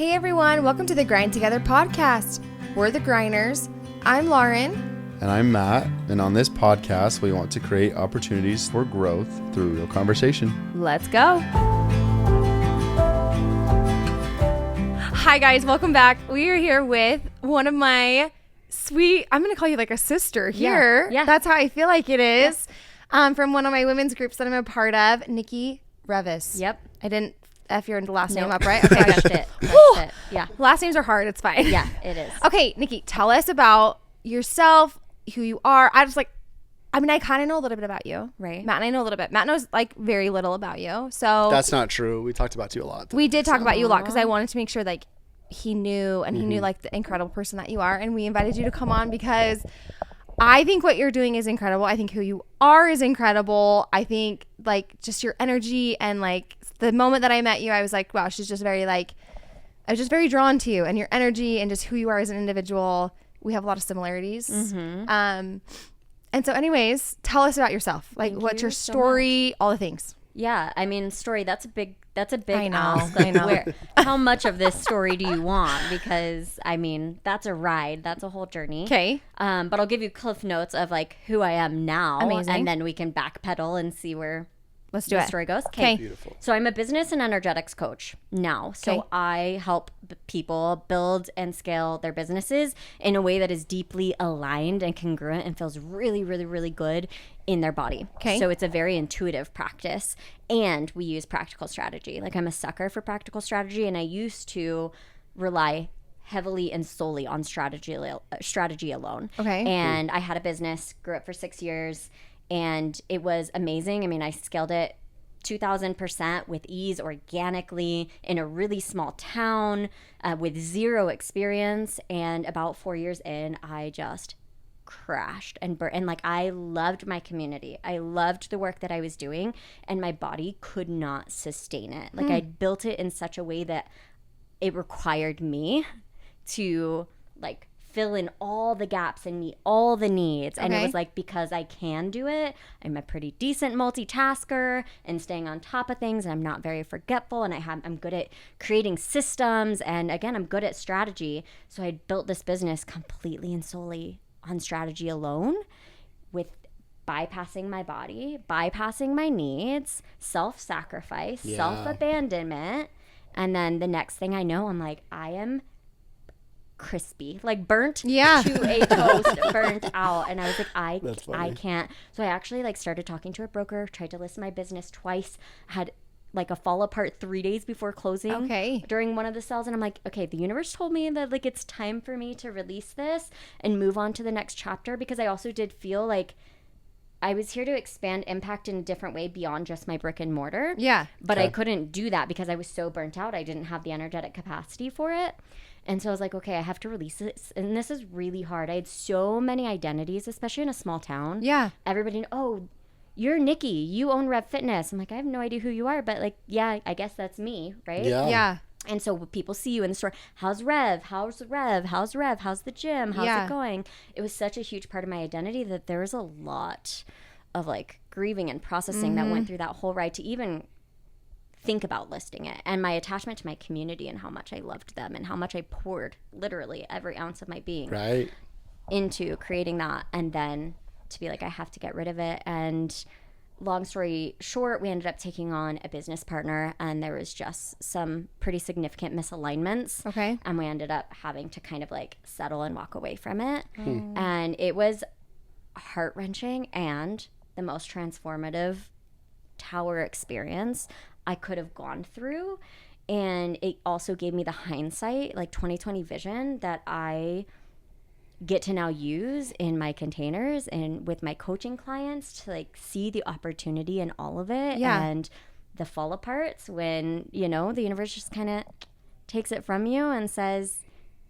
Hey everyone, welcome to the Grind Together podcast. We're the Grinders. I'm Lauren. And I'm Matt. And on this podcast, we want to create opportunities for growth through real conversation. Let's go. Hi guys, welcome back. We are here with one of my sweet, I'm going to call you like a sister here. Yeah. That's how I feel like it is. From one of my women's groups that I'm a part of, Nikki Revis. Yep. I didn't F your last name Nope. up, right? Okay. Crushed it. Yeah. Last names are hard. It's fine. Yeah, it is. Okay, Nikki, tell us about yourself, who you are. I kind of know a little bit about you. Right. Matt and I know a little bit. Matt knows like very little about you. So That's not true. We talked about you a lot. we did talk about you a lot because I wanted to make sure like he knew and he knew like the incredible person that you are. And we invited you to come on because I think what you're doing is incredible. I think who you are is incredible. I think like just your energy and like the moment that I met you, I was like, wow, she's just very like, I was just very drawn to you and your energy and just who you are as an individual. We have a lot of similarities. And so anyways, tell us about yourself. Like what's your story, all the things. Yeah, I mean, story, that's a big I know, ask. I know. How much of this story do you want? Because, I mean, that's a ride. That's a whole journey. Okay. But I'll give you cliff notes of like who I am now. Amazing. And then we can backpedal and see where Let's do the it. story goes. Okay. Beautiful. So I'm a business and energetics coach now. So Okay. I help people build and scale their businesses in a way that is deeply aligned and congruent and feels really, really, really good in their body. Okay. So it's a very intuitive practice. And we use practical strategy. Like I'm a sucker for practical strategy. And I used to rely heavily and solely on strategy alone. Okay. And I had a business, grew up for 6 years. And it was amazing. I mean, I scaled it 2,000% with ease, organically, in a really small town with zero experience. And about 4 years in, I just crashed and burnt. And like, I loved my community. I loved the work that I was doing, and my body could not sustain it. Like, I built it in such a way that it required me to like fill in all the gaps and meet all the needs. And it Okay. was like, because I can do it, I'm a pretty decent multitasker and staying on top of things, and I'm not very forgetful, and I'm good at creating systems, and again, I'm good at strategy. So I built this business completely and solely on strategy alone, with bypassing my body, bypassing my needs, self-sacrifice, Yeah. self-abandonment. And then the next thing I know, I'm like, I am crispy, like burnt to a toast, burnt out. And I was like, That's I funny. can't. So I actually like started talking to a broker, tried to list my business twice, had like a fall apart 3 days before closing. Okay. During one of the sales. And I'm like, okay, the universe told me that like it's time for me to release this and move on to the next chapter, because I also did feel like I was here to expand impact in a different way beyond just my brick and mortar. Yeah. But I couldn't do that because I was so burnt out. I didn't have the energetic capacity for it. And so I was like, okay, I have to release this. And this is really hard. I had so many identities, especially in a small town. Yeah. Everybody, oh, you're Nikki. You own Rev Fitness. I'm like, I have no idea who you are. But like, yeah, I guess that's me, right? Yeah. Yeah. And so people see you in the store. How's Rev? How's Rev? How's Rev? How's the gym? How's Yeah. it going? It was such a huge part of my identity that there was a lot of like grieving and processing that went through that whole ride to even think about listing it. And my attachment to my community and how much I loved them and how much I poured literally every ounce of my being Right. into creating that. And then to be like, I have to get rid of it. And long story short, we ended up taking on a business partner, and there was just some pretty significant misalignments. Okay. And we ended up having to kind of like settle and walk away from it. And it was heart-wrenching and the most transformative tower experience I could have gone through. And it also gave me the hindsight, like 2020 vision, that I get to now use in my containers and with my coaching clients to like see the opportunity in all of it. Yeah. And the fall aparts when, you know, the universe just kind of takes it from you and says,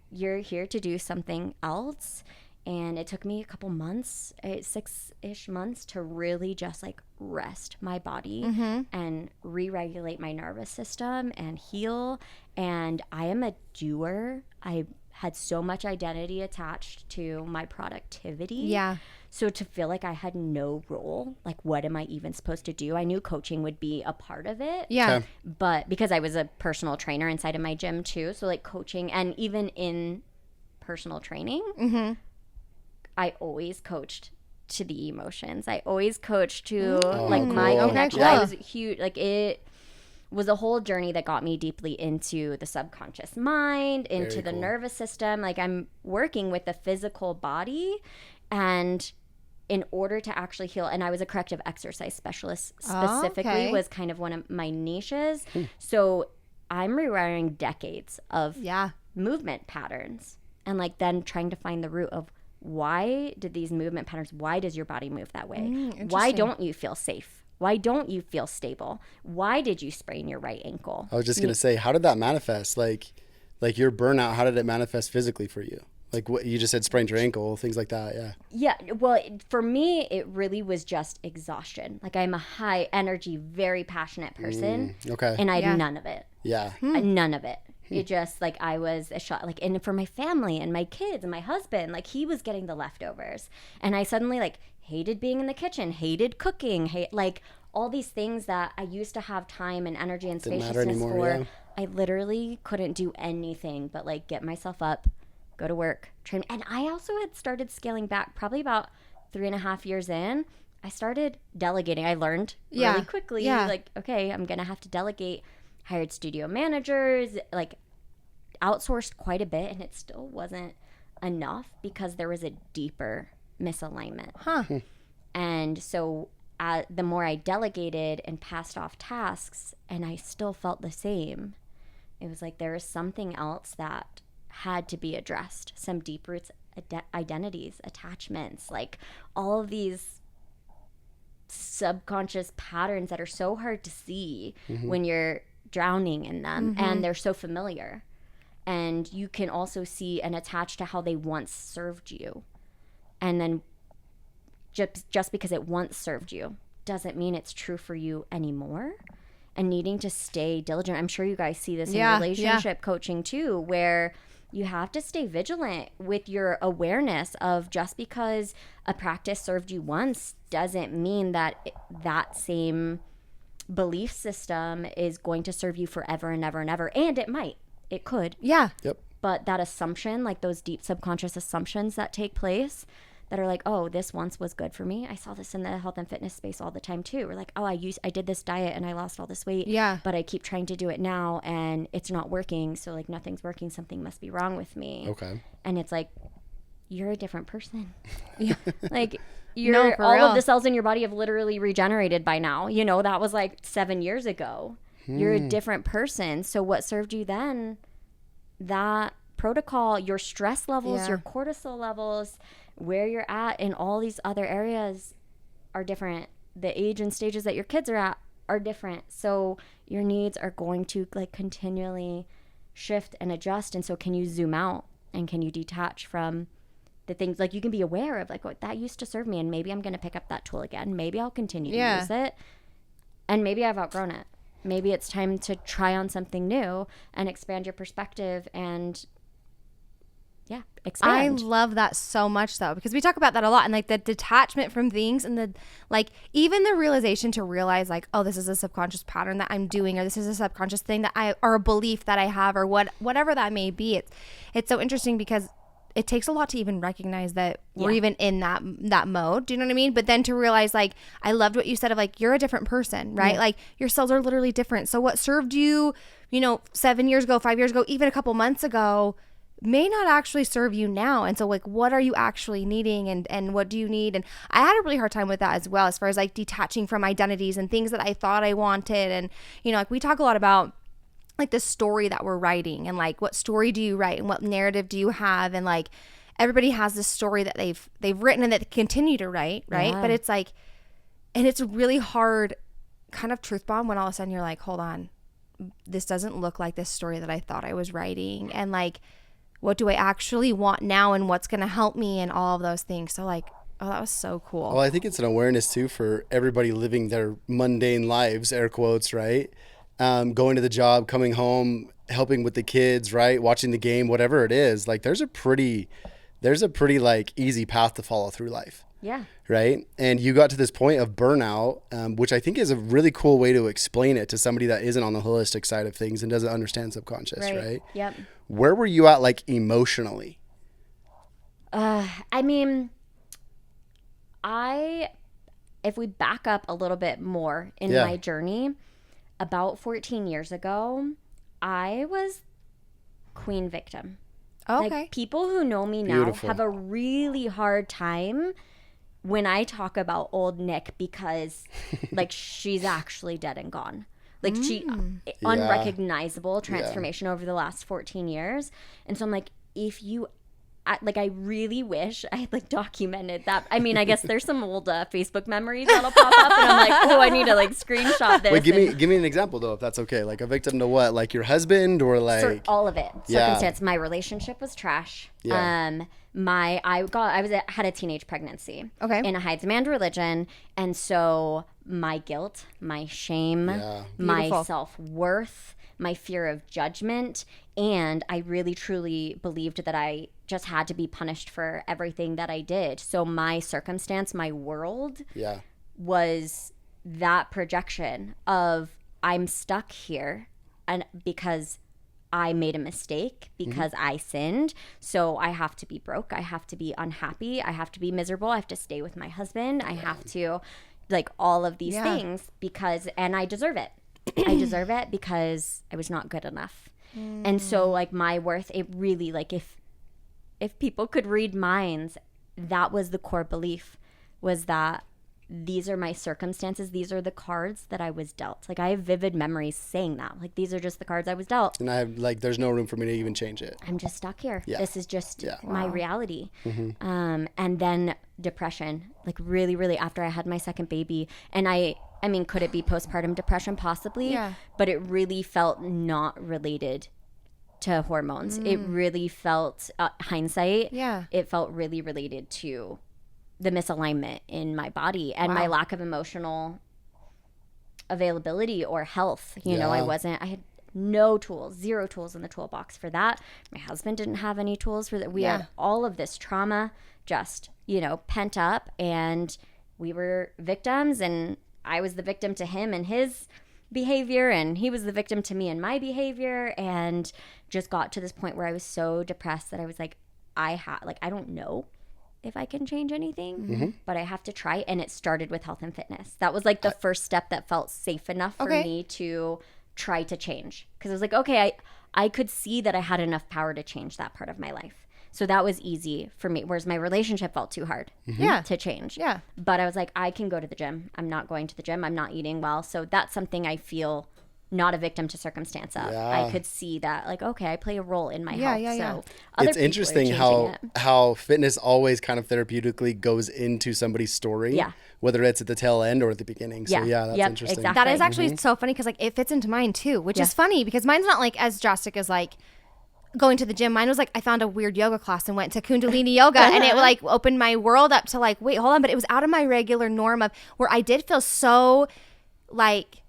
you're here to do something else. And it took me a couple months, 6-ish months, to really just like rest my body and re-regulate my nervous system and heal. And I am a doer. I had so much identity attached to my productivity. Yeah. So to feel like I had no role, like what am I even supposed to do? I knew coaching would be a part of it. Yeah. Okay. But because I was a personal trainer inside of my gym too, so like coaching and even in personal training, I always coached to the emotions. I always coached to like my cool. connection. Okay, cool. I was huge. Like it was a whole journey that got me deeply into the subconscious mind, into the nervous system. Like I'm working with the physical body, and in order to actually heal, and I was a corrective exercise specialist specifically, was kind of one of my niches. So I'm rewiring decades of movement patterns, and like then trying to find the root of why did these movement patterns, why does your body move that way? Why don't you feel safe? Why don't you feel stable? Why did you sprain your right ankle? I was just gonna say, how did that manifest? Like your burnout, how did it manifest physically for you? Like what you just said, sprained your ankle, things like that. Yeah. Yeah. Well, for me, it really was just exhaustion. Like I'm a high energy, very passionate person. Okay. And I had none of it. Yeah. None of it. It just like I was a shot, like, and for my family and my kids and my husband, like he was getting the leftovers, and I suddenly like hated being in the kitchen, hated cooking, like all these things that I used to have time and energy and Didn't matter spaciousness anymore, for. yeah. I literally couldn't do anything but like get myself up, go to work, train. And I also had started scaling back probably about 3.5 years in. I started delegating. I learned really quickly, like, okay, I'm going to have to delegate. Hired studio managers, like outsourced quite a bit, and it still wasn't enough because there was a deeper misalignment. And so the more I delegated and passed off tasks, and I still felt the same, it was like there was something else that had to be addressed, some deep roots, identities, attachments, like all of these subconscious patterns that are so hard to see when you're drowning in them, and they're so familiar, and you can also see and attach to how they once served you, and then just because it once served you doesn't mean it's true for you anymore. And needing to stay diligent. I'm sure you guys see this in relationship coaching too, where you have to stay vigilant with your awareness of just because a practice served you once doesn't mean that that same belief system is going to serve you forever and ever and ever. And it could. Yeah. Yep. But that assumption, like those deep subconscious assumptions that take place that are like, oh, this once was good for me. I saw this in the health and fitness space all the time too. We're like, oh, I did this diet and I lost all this weight. Yeah. But I keep trying to do it now and it's not working. So like nothing's working. Something must be wrong with me. Okay. And it's like, you're a different person. Yeah. Like for all real. of the cells in your body have literally regenerated by now. You know, that was like 7 years ago. You're a different person. So what served you then, that protocol, your stress levels, your cortisol levels, where you're at in all these other areas are different. The age and stages that your kids are at are different. So your needs are going to like continually shift and adjust. And so can you zoom out and can you detach from the things, like you can be aware of like, what that used to serve me, and maybe I'm going to pick up that tool again. Maybe I'll continue to use it, and maybe I've outgrown it. Maybe it's time to try on something new and expand your perspective and expand. I love that so much though, because we talk about that a lot, and like the detachment from things, and the like even the realization to realize like, oh, this is a subconscious pattern that I'm doing, or this is a subconscious thing that or a belief that I have, or whatever that may be. It's so interesting because it takes a lot to even recognize that we're even in that mode. Do you know what I mean? But then to realize, like, I loved what you said of like, you're a different person, right? Like your cells are literally different. So what served you, 7 years ago, 5 years ago, even a couple months ago, may not actually serve you now. And so like, what are you actually needing, and what do you need? And I had a really hard time with that as well, as far as like detaching from identities and things that I thought I wanted. And, like we talk a lot about like the story that we're writing, and like what story do you write and what narrative do you have, and like everybody has this story that they've written and that they continue to write, right? But it's like, and it's a really hard kind of truth bomb when all of a sudden you're like, hold on, this doesn't look like this story that I thought I was writing, and like, what do I actually want now and what's going to help me and all of those things. So like, oh, that was so cool. Well, I think it's an awareness too for everybody living their mundane lives, air quotes, right? Going to the job, coming home, helping with the kids, right? Watching the game, whatever it is. Like there's a pretty like easy path to follow through life. Yeah. Right. And you got to this point of burnout, which I think is a really cool way to explain it to somebody that isn't on the holistic side of things and doesn't understand subconscious. Right. Yep. Where were you at like emotionally? I mean, if we back up a little bit more in my journey, about 14 years ago, I was queen victim. Okay. Like people who know me now have a really hard time when I talk about old Nick because like she's actually dead and gone. Like she unrecognizable transformation over the last 14 years. And so I'm like, I really wish I had like documented that. I mean, I guess there's some old Facebook memories that'll pop up, and I'm like, oh, I need to like screenshot this. Wait, give me an example though, if that's okay. Like a victim to what? Like your husband or like all of it. Circumstance. My relationship was trash. Yeah. I had a teenage pregnancy. Okay. In a high demand religion, and so my guilt, my shame, my self-worth, my fear of judgment, and I really truly believed that I just had to be punished for everything that I did. So my circumstance, my world was that projection of I'm stuck here and because I made a mistake, because I sinned. So I have to be broke. I have to be unhappy. I have to be miserable. I have to stay with my husband. I have to like all of these things and I deserve it. I deserve it because I was not good enough. And so like my worth, it really like if people could read minds, that was the core belief, was that these are my circumstances. These are the cards that I was dealt. Like I have vivid memories saying that. Like these are just the cards I was dealt. And I have like, there's no room for me to even change it. I'm just stuck here. Yeah. This is just my reality. And then depression, like really, really after I had my second baby. And I mean, could it be postpartum depression? Possibly. Yeah. But it really felt not related to hormones. It really felt, hindsight, it felt really related to the misalignment in my body and my lack of emotional availability or health. You know, I had no tools, zero tools in the toolbox for that. My husband didn't have any tools for that. We had all of this trauma just, pent up, and we were victims, and I was the victim to him and his behavior, and he was the victim to me and my behavior, and just got to this point where I was so depressed that I was like, I don't know if I can change anything, but I have to try. And it started with health and fitness. That was like the first step that felt safe enough for me to try to change, because I was like, okay, I could see that I had enough power to change that part of my life. So that was easy for me, whereas my relationship felt too hard to change. Yeah. But I was like, I can go to the gym. I'm not going to the gym. I'm not eating well. So that's something I feel not a victim to circumstance of. I could see that, like, okay, I play a role in my health. So it's interesting how fitness always kind of therapeutically goes into somebody's story, whether it's at the tail end or at the beginning. So that's interesting. Exactly. That is actually so funny, because like it fits into mine too, which is funny because mine's not like as drastic as like going to the gym. Mine was like, I found a weird yoga class and went to Kundalini yoga and it like opened my world up to like, wait, hold on. But it was out of my regular norm of where I did feel so like,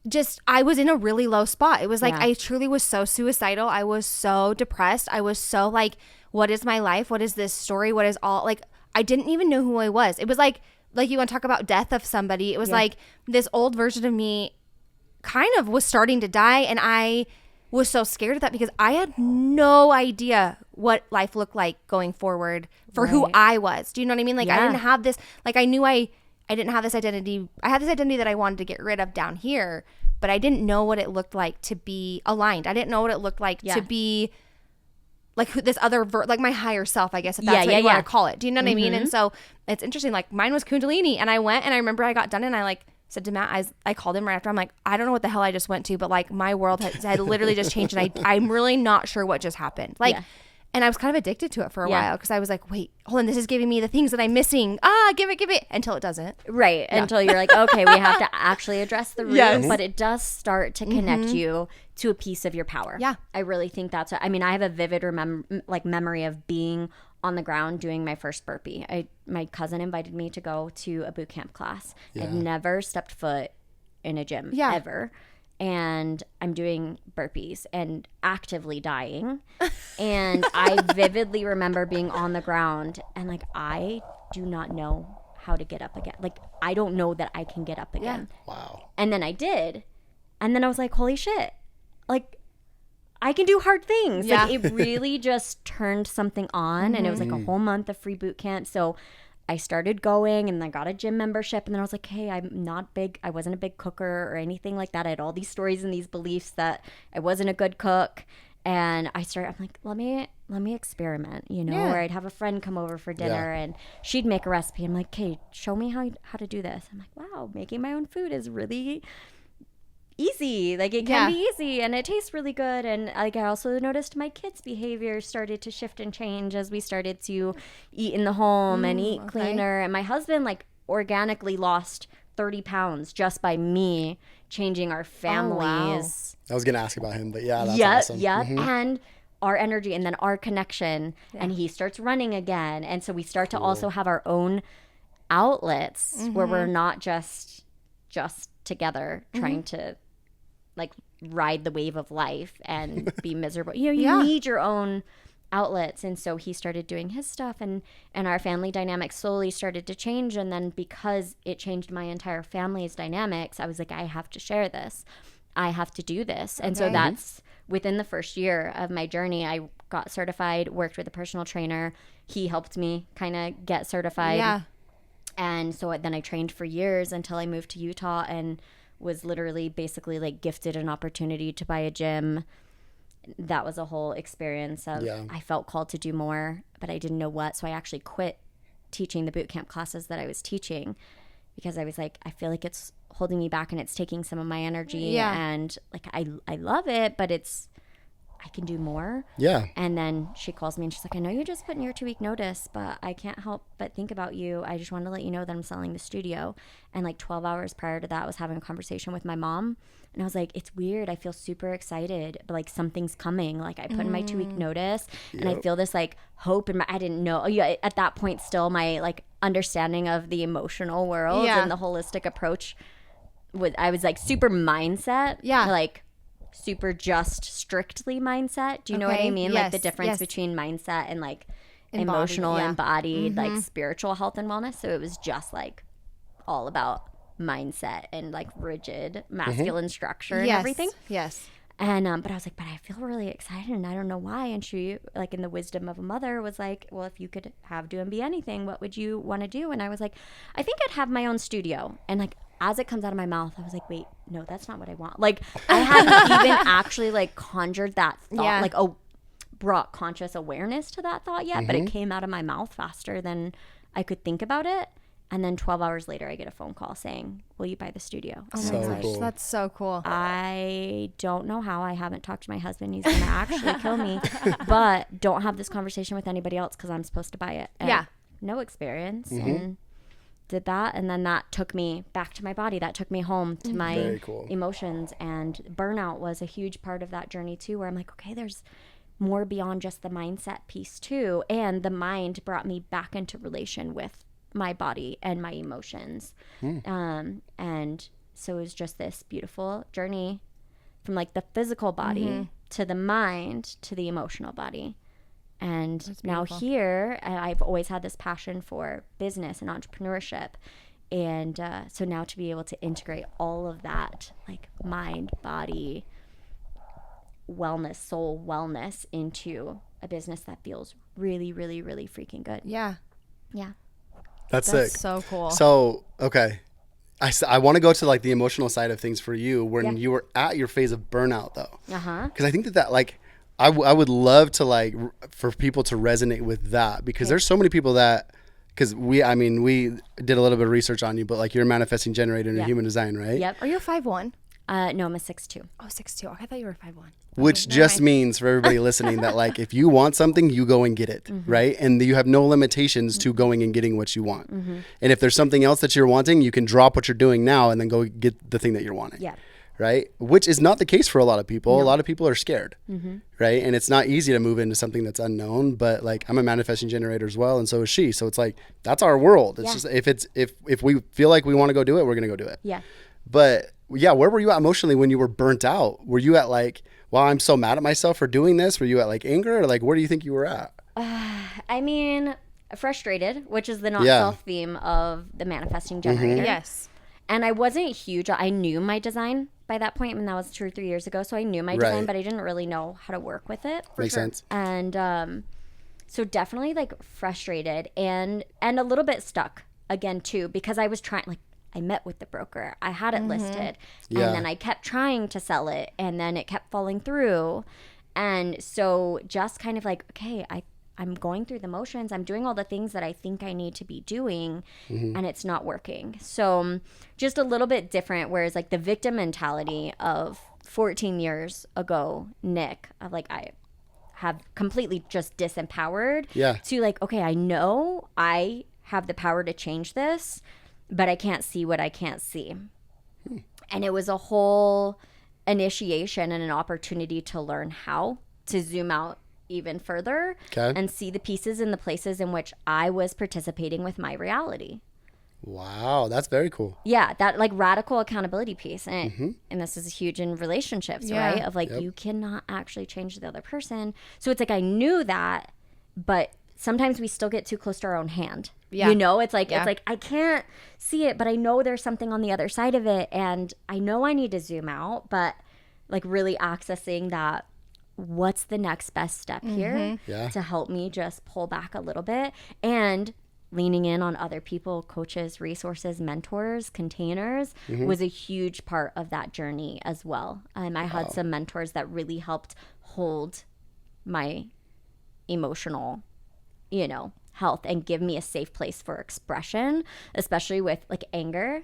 just, I was in a really low spot. It was like, I truly was so suicidal. I was so depressed. I was so like, what is my life? What is this story? What is all, like, I didn't even know who I was. It was like you want to talk about death of somebody. It was like this old version of me kind of was starting to die. And I was so scared of that because I had no idea what life looked like going forward for who I was. Do you know what I mean? Like I didn't have this, like I knew I didn't have this identity. I had this identity that I wanted to get rid of down here, but I didn't know what it looked like to be aligned. I didn't know what it looked like to be like this other, like my higher self, I guess, if that's what you want to call it. Do you know what I mean? And so it's interesting. Like mine was Kundalini, and I went, and I remember I got done, and I like said to Matt, I called him right after. I'm like, I don't know what the hell I just went to, but like my world had literally just changed, and I'm really not sure what just happened. Like, and I was kind of addicted to it for a while, because I was like, wait, hold on, this is giving me the things that I'm missing. Give it, until it doesn't. Right, until you're like, okay, we have to actually address the root. But it does start to connect you to a piece of your power. Yeah. I really think that's, I mean, I have a vivid memory of being on the ground doing my first burpee. My cousin invited me to go to a boot camp class. I'd never stepped foot in a gym ever. And I'm doing burpees and actively dying. And I vividly remember being on the ground and like, I do not know how to get up again. Like, I don't know that I can get up again. Wow. And then I did. And then I was like, holy shit. Like, I can do hard things. Yeah. Like, it really just turned something on. And it was like a whole month of free boot camp. So I started going and I got a gym membership. And then I was like, hey, I'm not big. I wasn't a big cooker or anything like that. I had all these stories and these beliefs that I wasn't a good cook. And I'm like, let me experiment, you know, or I'd have a friend come over for dinner and she'd make a recipe. I'm like, okay, show me how to do this. I'm like, wow, making my own food is really easy. Like, it can be easy and it tastes really good. And like, I also noticed my kids' behavior started to shift and change as we started to eat in the home and eat cleaner. And my husband like organically lost 30 pounds just by me changing our families. I was going to ask about him, but that's awesome. And our energy and then our connection. And he starts running again. And so we start to also have our own outlets where we're not just together trying to like ride the wave of life and be miserable. You know, you need your own outlets. And so he started doing his stuff and our family dynamics slowly started to change. And then because it changed my entire family's dynamics, I was like, I have to share this. I have to do this. And so that's within the first year of my journey, I got certified, worked with a personal trainer. He helped me kind of get certified. Yeah. And so then I trained for years until I moved to Utah and was literally basically like gifted an opportunity to buy a gym. That was a whole experience of I felt called to do more, but I didn't know what. So I actually quit teaching the boot camp classes that I was teaching because I was like, I feel like it's holding me back and it's taking some of my energy. And like, I love it, but I can do more. Yeah. And then she calls me and she's like, I know you just put in your 2-week notice, but I can't help but think about you. I just wanted to let you know that I'm selling the studio. And like 12 hours prior to that, I was having a conversation with my mom. And I was like, it's weird. I feel super excited, but like something's coming. Like I put in my 2-week notice and I feel this like hope in my, I didn't know. At that point, still my like understanding of the emotional world and the holistic approach I was like super mindset. Yeah. Like super just strictly mindset. Do you know what I mean? Yes, like the difference between mindset and like emotional, embodied, like spiritual health and wellness. So it was just like all about mindset and like rigid masculine structure and everything. Yes. And but I was like, but I feel really excited and I don't know why. And she, like in the wisdom of a mother, was like, well, if you could have, do, and be anything, what would you want to do? And I was like, I think I'd have my own studio. And like as it comes out of my mouth, I was like, wait, no, that's not what I want. Like I hadn't even actually like conjured that thought, like brought conscious awareness to that thought yet, but it came out of my mouth faster than I could think about it. And then 12 hours later, I get a phone call saying, will you buy the studio? Oh my gosh, cool. That's so cool. I don't know how. I haven't talked to my husband. He's going to actually kill me. But don't have this conversation with anybody else because I'm supposed to buy it. And no experience. And did that. And then that took me back to my body. That took me home to my emotions. And burnout was a huge part of that journey too, where I'm like, okay, there's more beyond just the mindset piece too. And the mind brought me back into relation with my body and my emotions. And so it was just this beautiful journey from like the physical body to the mind to the emotional body. And now here, I've always had this passion for business and entrepreneurship. And so now to be able to integrate all of that, like mind, body, wellness, soul wellness into a business that feels really, really, really freaking good. Yeah. Yeah. That's sick. So cool. So, okay. I want to go to like the emotional side of things for you when you were at your phase of burnout though. Because I think that like, I would love to like, for people to resonate with that because there's so many people that, because we did a little bit of research on you, but like you're a manifesting generator in human design, right? Yep. Are you a 5'1"? No, I'm a 6'2". Oh, 6'2". Okay, I thought you were 5'1". Which just means for everybody listening that like if you want something, you go and get it, right? And you have no limitations to going and getting what you want. And if there's something else that you're wanting, you can drop what you're doing now and then go get the thing that you're wanting. Yeah. right? Which is not the case for a lot of people. A lot of people are scared, right? And it's not easy to move into something that's unknown, but like I'm a manifesting generator as well, and so is she. So it's like, that's our world. It's just, if we feel like we want to go do it, we're going to go do it. Yeah. But yeah, where were you at emotionally when you were burnt out? Were you at like, wow, I'm so mad at myself for doing this? Were you at like anger, or like, where do you think you were at? I mean, frustrated, which is the not self theme of the manifesting generator. Yes. And I wasn't huge. I knew my design by that point. I mean, that was 2 or 3 years ago. So I knew my design, but I didn't really know how to work with it. Makes sense. And so definitely like frustrated and a little bit stuck again too, because I was trying, like, I met with the broker. I had it listed. Yeah. And then I kept trying to sell it. And then it kept falling through. And so just kind of like, okay, I'm going through the motions. I'm doing all the things that I think I need to be doing, and it's not working. So just a little bit different, whereas like the victim mentality of 14 years ago, Nick, of like I have completely just disempowered to like, okay, I know I have the power to change this, but I can't see what I can't see. And it was a whole initiation and an opportunity to learn how to zoom out even further and see the pieces and the places in which I was participating with my reality. Wow, that's very cool. Yeah, that like radical accountability piece. And this is huge in relationships, right? Of like, you cannot actually change the other person. So it's like, I knew that, but sometimes we still get too close to our own hand. Yeah. You know, it's like, I can't see it, but I know there's something on the other side of it. And I know I need to zoom out, but like really accessing that, what's the next best step here to help me just pull back a little bit, and leaning in on other people, coaches, resources, mentors, containers was a huge part of that journey as well. I had some mentors that really helped hold my emotional, health and give me a safe place for expression, especially with like anger.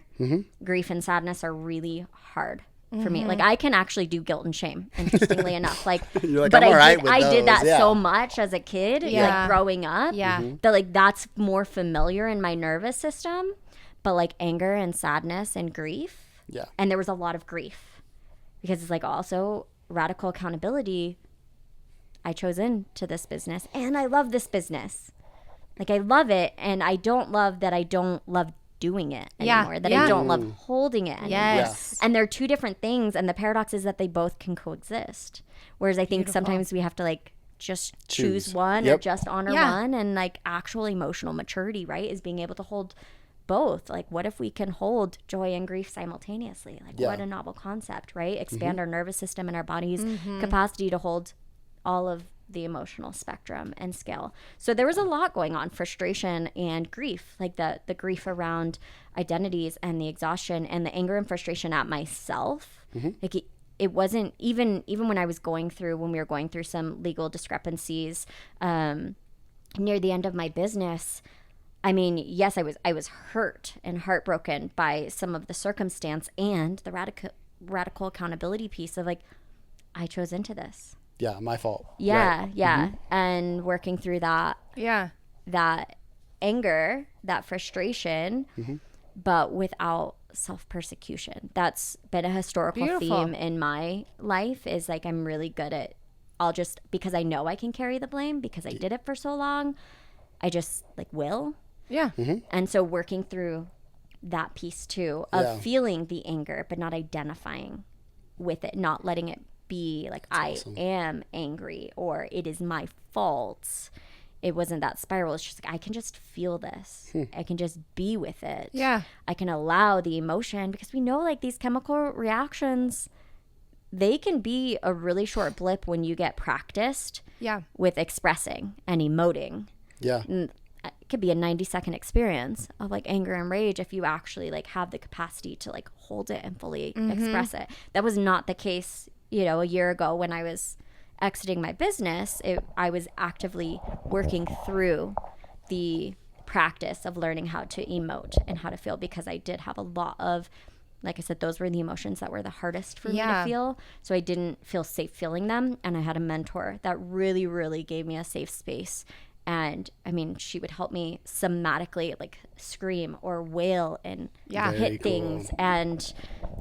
Grief and sadness are really hard for me. Like I can actually do guilt and shame, interestingly enough. Like, like, but I did that so much as a kid, like growing up, that like that's more familiar in my nervous system. But like anger and sadness and grief, and there was a lot of grief because it's like also radical accountability. I chose into this business, and I love this business. Like I love it, and I don't love that I don't love doing it anymore, that I don't love holding it anymore. Yes. And they're two different things, and the paradox is that they both can coexist. Whereas I think sometimes we have to like just choose one or just honor one, and like actual emotional maturity, right, is being able to hold both. Like what if we can hold joy and grief simultaneously? Like what a novel concept, right? Expand our nervous system and our body's capacity to hold all of the emotional spectrum and scale. So there was a lot going on, frustration and grief, like the grief around identities and the exhaustion and the anger and frustration at myself. Like it wasn't even when I was when we were going through some legal discrepancies near the end of my business. I mean, yes, I was hurt and heartbroken by some of the circumstance and the radical accountability piece of like, I chose into this. Yeah, my fault. Yeah, right. And working through that. Yeah. That anger, that frustration, but without self-persecution. That's been a historical theme in my life, is like I'm really good at, because I know I can carry the blame because I did it for so long, I just like will. Yeah. And so working through that piece too of feeling the anger, but not identifying with it, not letting it be like I am angry or it is my fault. It wasn't that spiral. It's just like I can just feel this. I can just be with it. Yeah. I can allow the emotion, because we know like these chemical reactions, they can be a really short blip when you get practiced with expressing and emoting. Yeah. And it could be a 90-second experience of like anger and rage if you actually like have the capacity to like hold it and fully express it. That was not the case a year ago when I was exiting my business. I was actively working through the practice of learning how to emote and how to feel, because I did have a lot of, like I said, those were the emotions that were the hardest for me to feel. So I didn't feel safe feeling them. And I had a mentor that really, really gave me a safe space And I mean, she would help me somatically like scream or wail and Yeah. Very hit cool. things. And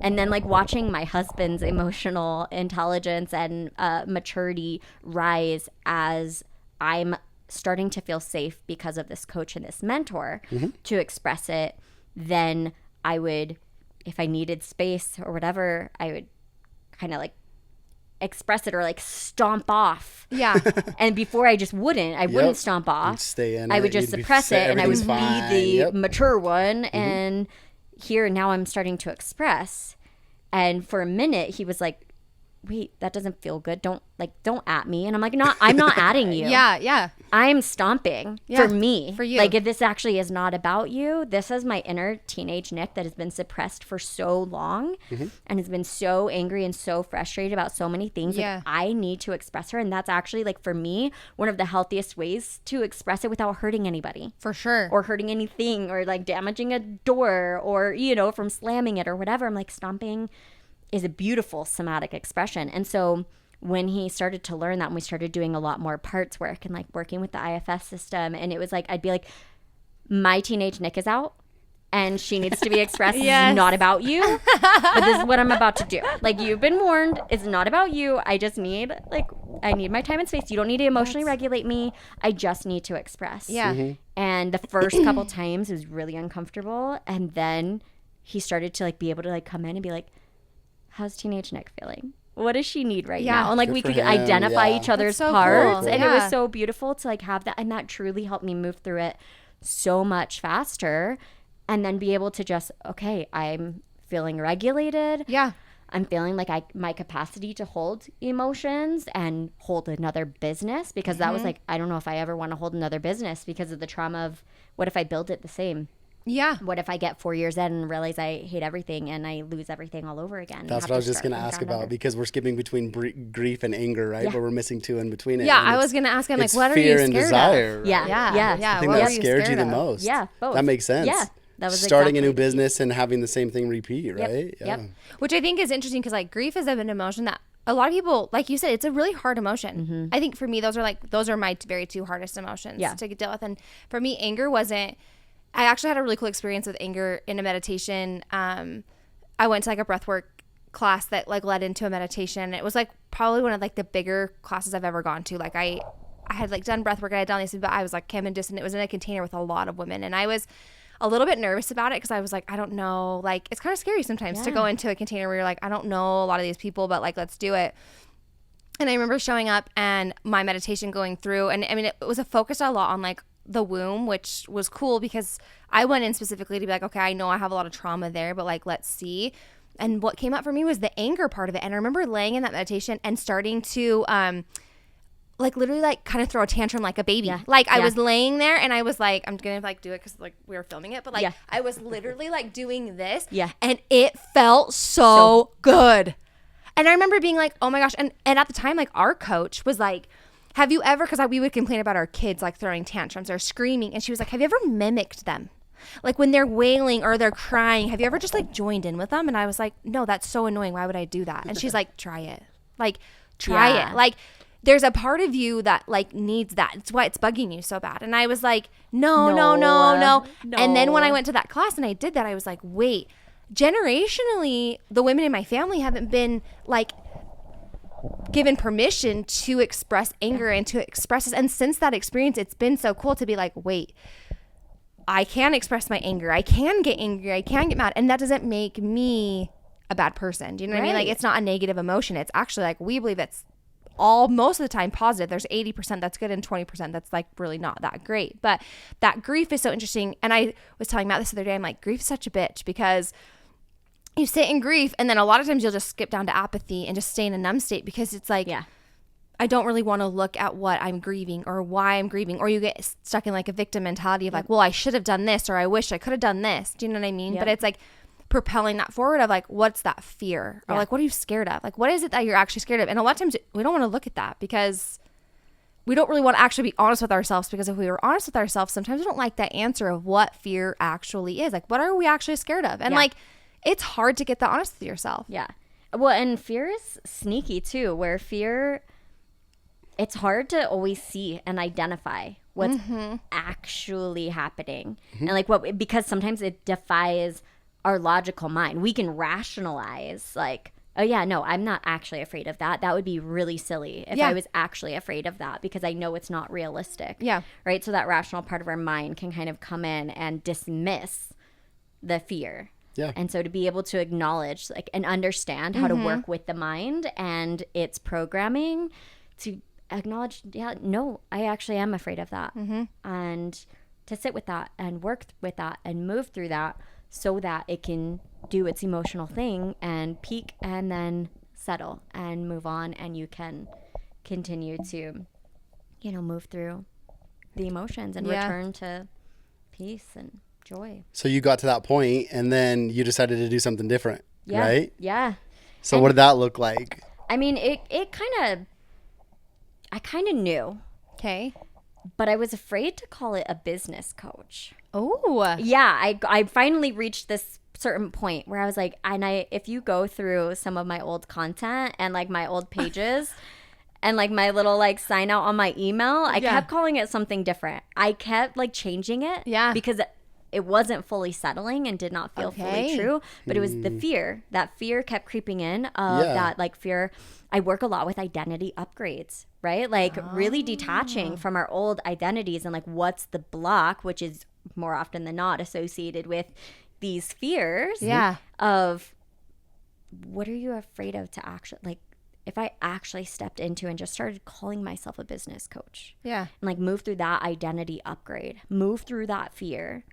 then like watching my husband's emotional intelligence and maturity rise as I'm starting to feel safe because of this coach and this mentor to express it. Then I would, if I needed space or whatever, I would kind of like express it or like stomp off. Yeah. And before I just wouldn't stomp off. You'd stay in I it. would just You'd be suppress set. it, and I would Everything's fine. be the Yep. mature one. And here now I'm starting to express. And for a minute he was like, wait, that doesn't feel good. Don't at me. And I'm like, no, I'm not adding you. Yeah. Yeah. I'm stomping Yeah, for me. for you. Like, if this actually is not about you, this is my inner teenage Nick that has been suppressed for so long and has been so angry and so frustrated about so many things. Yeah. Like, I need to express her. And that's actually, like, for me, one of the healthiest ways to express it without hurting anybody For sure. or hurting anything or, like, damaging a door or, from slamming it or whatever. I'm like, stomping is a beautiful somatic expression. And so when he started to learn that, and we started doing a lot more parts work and like working with the IFS system, and it was like, I'd be like, my teenage Nick is out and she needs to be expressed. Yes. It's not about you, but this is what I'm about to do. Like, you've been warned. It's not about you. I just need, I need my time and space. You don't need to emotionally regulate me. I just need to express. Yeah. And the first couple times it was really uncomfortable. And then he started to like be able to like come in and be like, how's teenage Nick feeling? What does she need right Yeah. now? And like Good we for could him, identify yeah. each other's That's so parts. cool. And it Yeah. was so beautiful to like have that. And that truly helped me move through it so much faster. And then be able to just, okay, I'm feeling regulated. Yeah. I'm feeling like my capacity to hold emotions and hold another business, because that was like, I don't know if I ever want to hold another business because of the trauma of what if I build it the same? Yeah. What if I get 4 years in and realize I hate everything and I lose everything all over again? That's what I was just going to ask about, because we're skipping between grief and anger, right? Yeah. But we're missing two in between it. Yeah. and I it's- was going to ask him, like, it's what are you fear scared and desire, of? right? Yeah. Yeah. Yeah. Yeah. I think What that were you scared you scared the of? most. Yeah, both. That makes sense. Yeah, that was starting a new exactly- business and having the same thing repeat, right? Yep. Which I think is interesting, because like grief is an emotion that a lot of people, like you said, it's a really hard emotion. I think for me, those are my very two hardest emotions Yeah. to deal with. And for me, anger wasn't. I actually had a really cool experience with anger in a meditation. I went to like a breathwork class that like led into a meditation. It was like probably one of like the bigger classes I've ever gone to. Like I had like done breathwork, and I had done this, but I was like came in just, and it was in a container with a lot of women, and I was a little bit nervous about it, because I was like, I don't know, like it's kind of scary sometimes to go into a container where you're like, I don't know a lot of these people, but like let's do it. And I remember showing up and my meditation going through, and I mean it was focused a lot on like the womb, which was cool because I went in specifically to be like, okay, I know I have a lot of trauma there, but like let's see. And what came up for me was the anger part of it. And I remember laying in that meditation and starting to like literally like kind of throw a tantrum like a baby. Yeah. Like I Yeah. was laying there and I was like, I'm gonna like do it because like we were filming it, but like Yeah. I was literally like doing this. Yeah. And it felt so good. And I remember being like, oh my gosh. And at the time, like our coach was like, have you ever, because we would complain about our kids like throwing tantrums or screaming. And she was like, have you ever mimicked them? Like when they're wailing or they're crying, have you ever just like joined in with them? And I was like, no, that's so annoying. Why would I do that? And she's like, try it. Like, try Yeah. it. Like, there's a part of you that like needs that. It's why it's bugging you so bad. And I was like, no. And then when I went to that class and I did that, I was like, wait, generationally, the women in my family haven't been like given permission to express anger and to express this. And since that experience, it's been so cool to be like, wait, I can express my anger. I can get angry. I can get mad. And that doesn't make me a bad person. Do you know what I mean? Like, Right. it's not a negative emotion. It's actually like, we believe it's all most of the time positive. There's 80% that's good and 20% that's like really not that great. But that grief is so interesting. And I was telling Matt this the other day, I'm like, grief is such a bitch, because you sit in grief and then a lot of times you'll just skip down to apathy and just stay in a numb state, because it's like, Yeah. I don't really want to look at what I'm grieving or why I'm grieving. Or you get stuck in like a victim mentality of like, well, I should have done this, or I wish I could have done this. Do you know what I mean? Yep. But it's like propelling that forward of like, what's that fear? Or Yeah. like, what are you scared of? Like, what is it that you're actually scared of? And a lot of times we don't want to look at that, because we don't really want to actually be honest with ourselves, because if we were honest with ourselves, sometimes we don't like that answer of what fear actually is. Like, what are we actually scared of? And Yeah. like, it's hard to get that honest with yourself. Yeah. Well, and fear is sneaky too, where fear, it's hard to always see and identify what's actually happening. And like because sometimes it defies our logical mind. We can rationalize like, oh yeah, no, I'm not actually afraid of that. That would be really silly if I was actually afraid of that, because I know it's not realistic. Yeah. Right. So that rational part of our mind can kind of come in and dismiss the fear. Yeah. And so to be able to acknowledge like and understand how to work with the mind and its programming, to acknowledge, yeah, no, I actually am afraid of that. And to sit with that and work with that and move through that so that it can do its emotional thing and peak and then settle and move on, and you can continue to, you know, move through the emotions and return to peace and joy. So you got to that point and then you decided to do something different, right? Yeah. So what did that look like? I mean, I kind of knew, Okay. but I was afraid to call it a business coach. Oh. Yeah, I finally reached this certain point where I was like, if you go through some of my old content and like my old pages and like my little like sign out on my email, I kept calling it something different. I kept like changing it because it wasn't fully settling and did not feel fully true, but it was the fear. That fear kept creeping in of that like fear. I work a lot with identity upgrades, right? Like really detaching from our old identities and like what's the block, which is more often than not associated with these fears of what are you afraid of to actually, like, if I actually stepped into and just started calling myself a business coach and like move through that identity upgrade, move through that fear,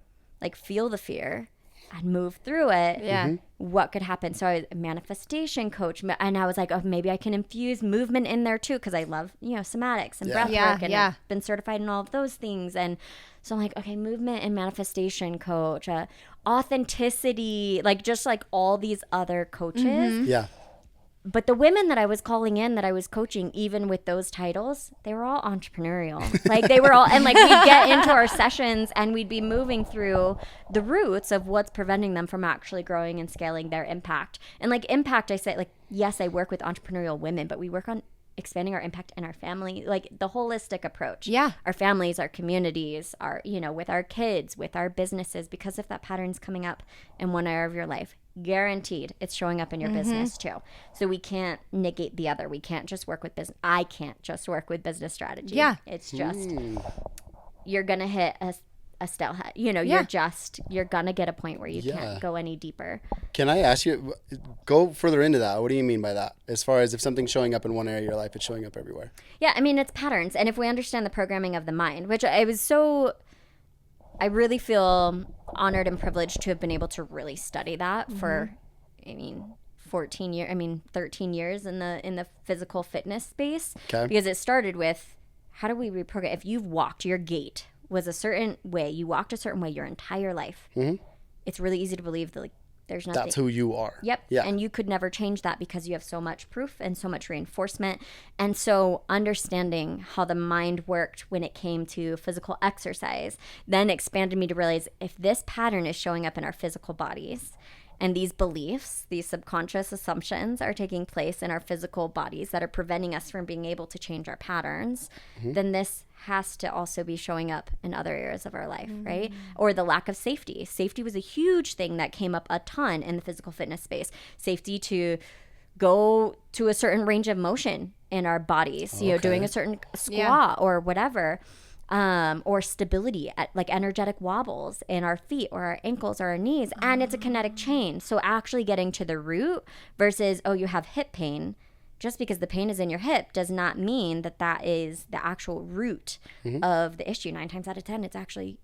like feel the fear and move through it, what could happen? So I was a manifestation coach, and I was like, oh, maybe I can infuse movement in there too, because I love, you know, somatics and breath work, and I've been certified in all of those things. And so I'm like, okay, movement and manifestation coach, authenticity, like just like all these other coaches. Yeah. But the women that I was calling in, that I was coaching, even with those titles, they were all entrepreneurial. Like they were all, and like we'd get into our sessions and we'd be moving through the roots of what's preventing them from actually growing and scaling their impact. And like impact, I say, like, yes, I work with entrepreneurial women, but we work on expanding our impact in our family, like the holistic approach. Yeah. Our families, our communities, our, you know, with our kids, with our businesses, because if that pattern's coming up in one area of your life, guaranteed it's showing up in your business too. So we can't negate the other. We can't just work with business. I can't just work with business strategy. Yeah. It's just, you're going to hit a stalemate. You know, you're going to get a point where you can't go any deeper. Can I ask you, go further into that? What do you mean by that? As far as if something's showing up in one area of your life, it's showing up everywhere. Yeah. I mean, it's patterns. And if we understand the programming of the mind, which I really feel honored and privileged to have been able to really study that for, 13 years in the physical fitness space. Okay. Because it started with, how do we reprogram? If you've walked, your gait was a certain way, you walked a certain way your entire life. It's really easy to believe that, like, there's nothing. That's who you are. Yep. Yeah. And you could never change that because you have so much proof and so much reinforcement. And so understanding how the mind worked when it came to physical exercise then expanded me to realize, if this pattern is showing up in our physical bodies, and these beliefs, these subconscious assumptions are taking place in our physical bodies that are preventing us from being able to change our patterns, then this has to also be showing up in other areas of our life, right? Or the lack of safety. Safety was a huge thing that came up a ton in the physical fitness space. Safety to go to a certain range of motion in our bodies, you know, doing a certain squat or whatever. Or stability, at like energetic wobbles in our feet or our ankles or our knees. And it's a kinetic chain. So actually getting to the root versus, oh, you have hip pain. Just because the pain is in your hip does not mean that that is the actual root of the issue. 9 times out of 10, it's actually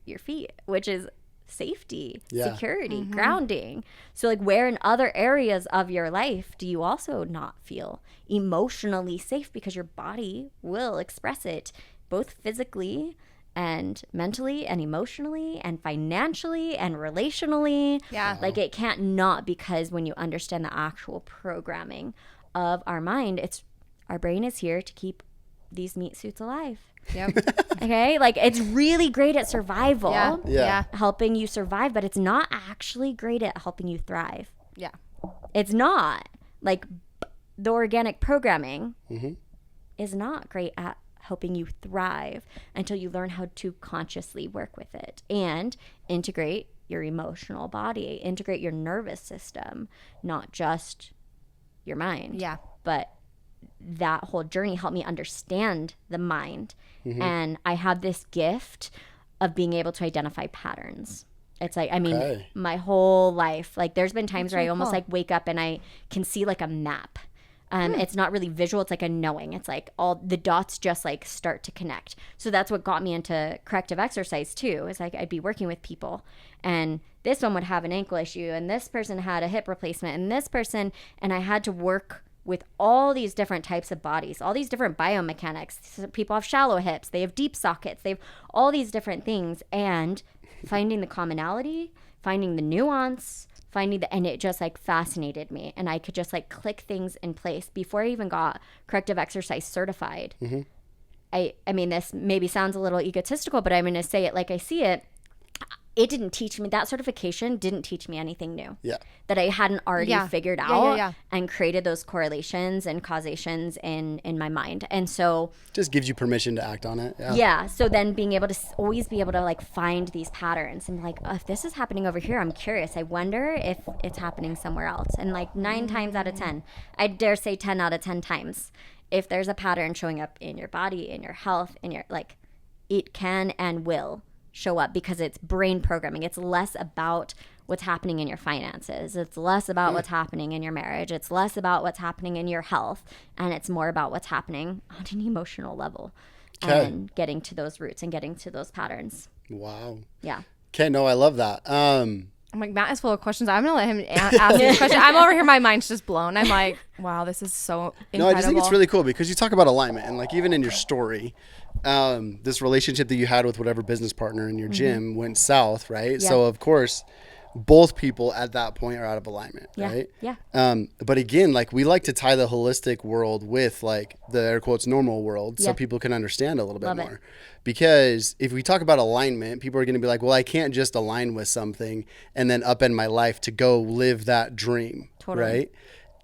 your feet, which is safety, security, grounding. So like, where in other areas of your life do you also not feel emotionally safe? Because your body will express it both physically and mentally and emotionally and financially and relationally. Yeah. Like, it can't not, because when you understand the actual programming of our mind, it's, our brain is here to keep these meat suits alive. Yep. Okay? Like, it's really great at survival. Yeah. Helping you survive, but it's not actually great at helping you thrive. Yeah. It's not. Like, the organic programming is not great at helping you thrive until you learn how to consciously work with it and integrate your emotional body, integrate your nervous system, not just your mind. Yeah. But that whole journey helped me understand the mind. And I have this gift of being able to identify patterns. It's like, I mean, my whole life, like there's been times where I almost like wake up and I can see like a map. It's not really visual. It's like a knowing. It's like all the dots just like start to connect. So that's what got me into corrective exercise too. Is like I'd be working with people and this one would have an ankle issue and this person had a hip replacement and this person, and I had to work with all these different types of bodies, all these different biomechanics. So people have shallow hips, they have deep sockets, they have all these different things, and finding the commonality, finding the nuance, and it just like fascinated me, and I could just like click things in place before I even got corrective exercise certified. I mean, this maybe sounds a little egotistical, but I'm going to say it like I see it. It didn't teach me, that certification didn't teach me anything new that I hadn't already figured out and created those correlations and causations in my mind. And so just gives you permission to act on it. So then being able to always be able to like find these patterns and like, oh, if this is happening over here, I'm curious. I wonder if it's happening somewhere else. And like 9 times out of 10, I dare say 10 out of 10 times, if there's a pattern showing up in your body, in your health, in your like, it can and will show up because it's brain programming. It's less about what's happening in your finances. It's less about what's happening in your marriage. It's less about what's happening in your health. And it's more about what's happening on an emotional level and getting to those roots and getting to those patterns. Wow. Yeah. Okay, no, I love that. I'm like, Matt is full of questions. I'm going to let him ask these questions. I'm over here. My mind's just blown. I'm like, wow, this is so incredible. No, I just think it's really cool because you talk about alignment and like even in your story, this relationship that you had with whatever business partner in your gym went south, right? So of course, both people at that point are out of alignment, right? Yeah. But again, like we like to tie the holistic world with like the air quotes normal world so people can understand a little bit more. Because if we talk about alignment, people are going to be like, well, I can't just align with something and then upend my life to go live that dream, right?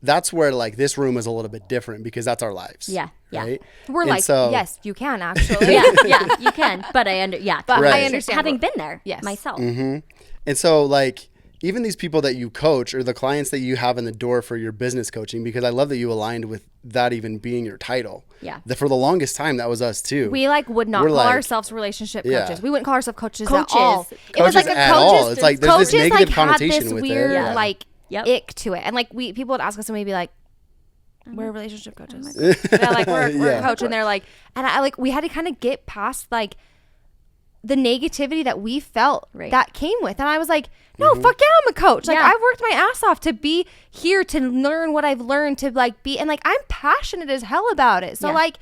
That's where like this room is a little bit different because that's our lives. Right? We're and like, so, yes, you can actually. You can. But I understand Having been there myself. And so like even these people that you coach or the clients that you have in the door for your business coaching, because I love that you aligned with that even being your title. For the longest time, that was us too. We like would not call ourselves relationship coaches. We wouldn't call ourselves coaches at all. It was like a coaches. It's like there's this negative connotation had this with weird, it. like ick to it. And like people would ask us and we'd be like, we're relationship coaches. Like we're a coach, and they're like, and I like we had to kind of get past like the negativity that we felt that came with, and I was like, no, fuck yeah, I'm a coach. Like I've worked my ass off to be here to learn what I've learned to like be, and like I'm passionate as hell about it. So like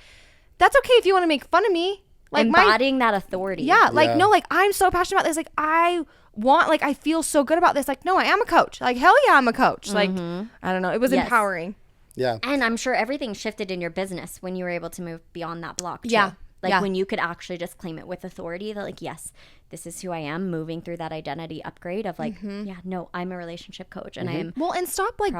that's okay if you want to make fun of me. Like embodying that authority. No, like I'm so passionate about this. Like I want, like I feel so good about this. Like no, I am a coach. Like hell yeah, I'm a coach. Like I don't know, it was empowering. Yeah. And I'm sure everything shifted in your business when you were able to move beyond that block too. When you could actually just claim it with authority that like, yes, this is who I am, moving through that identity upgrade of like, I'm a relationship coach and I am. Well, and stop like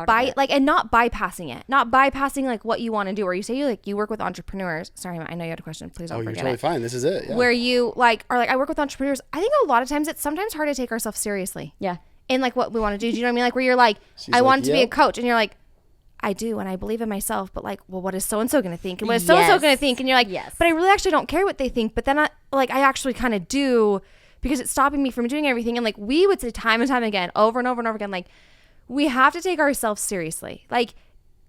and not bypassing it, not bypassing like what you want to do, or you say you work with entrepreneurs. Sorry, I know you had a question. Please don't forget. You're totally fine. This is it. Yeah. Where you like are like, I work with entrepreneurs. I think a lot of times it's sometimes hard to take ourselves seriously. Yeah. In like what we want to do. Do you know what I mean? Like where you're like, I want to be a coach, and you're like, I do, and I believe in myself, but like, well, what is so-and-so going to think? And what is so-and-so going to think? And you're like, but I really actually don't care what they think. But then I actually kind of do, because it's stopping me from doing everything. And like, we would say time and time again, over and over and over again, like, we have to take ourselves seriously. Like,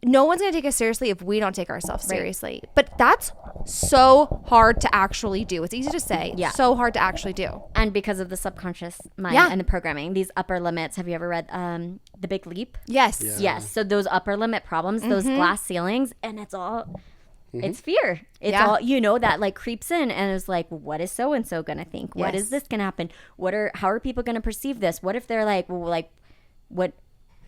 no one's going to take us seriously if we don't take ourselves seriously. But that's so hard to actually do. It's easy to say, so hard to actually do. And because of the subconscious mind and the programming, these upper limits. Have you ever read The Big Leap? Yes. Yes. So those upper limit problems, those glass ceilings, and it's all, it's fear. It's all, that like creeps in and it's like, what is so-and-so going to think? What is this going to happen? How are people going to perceive this? What if they're like, well, like, what?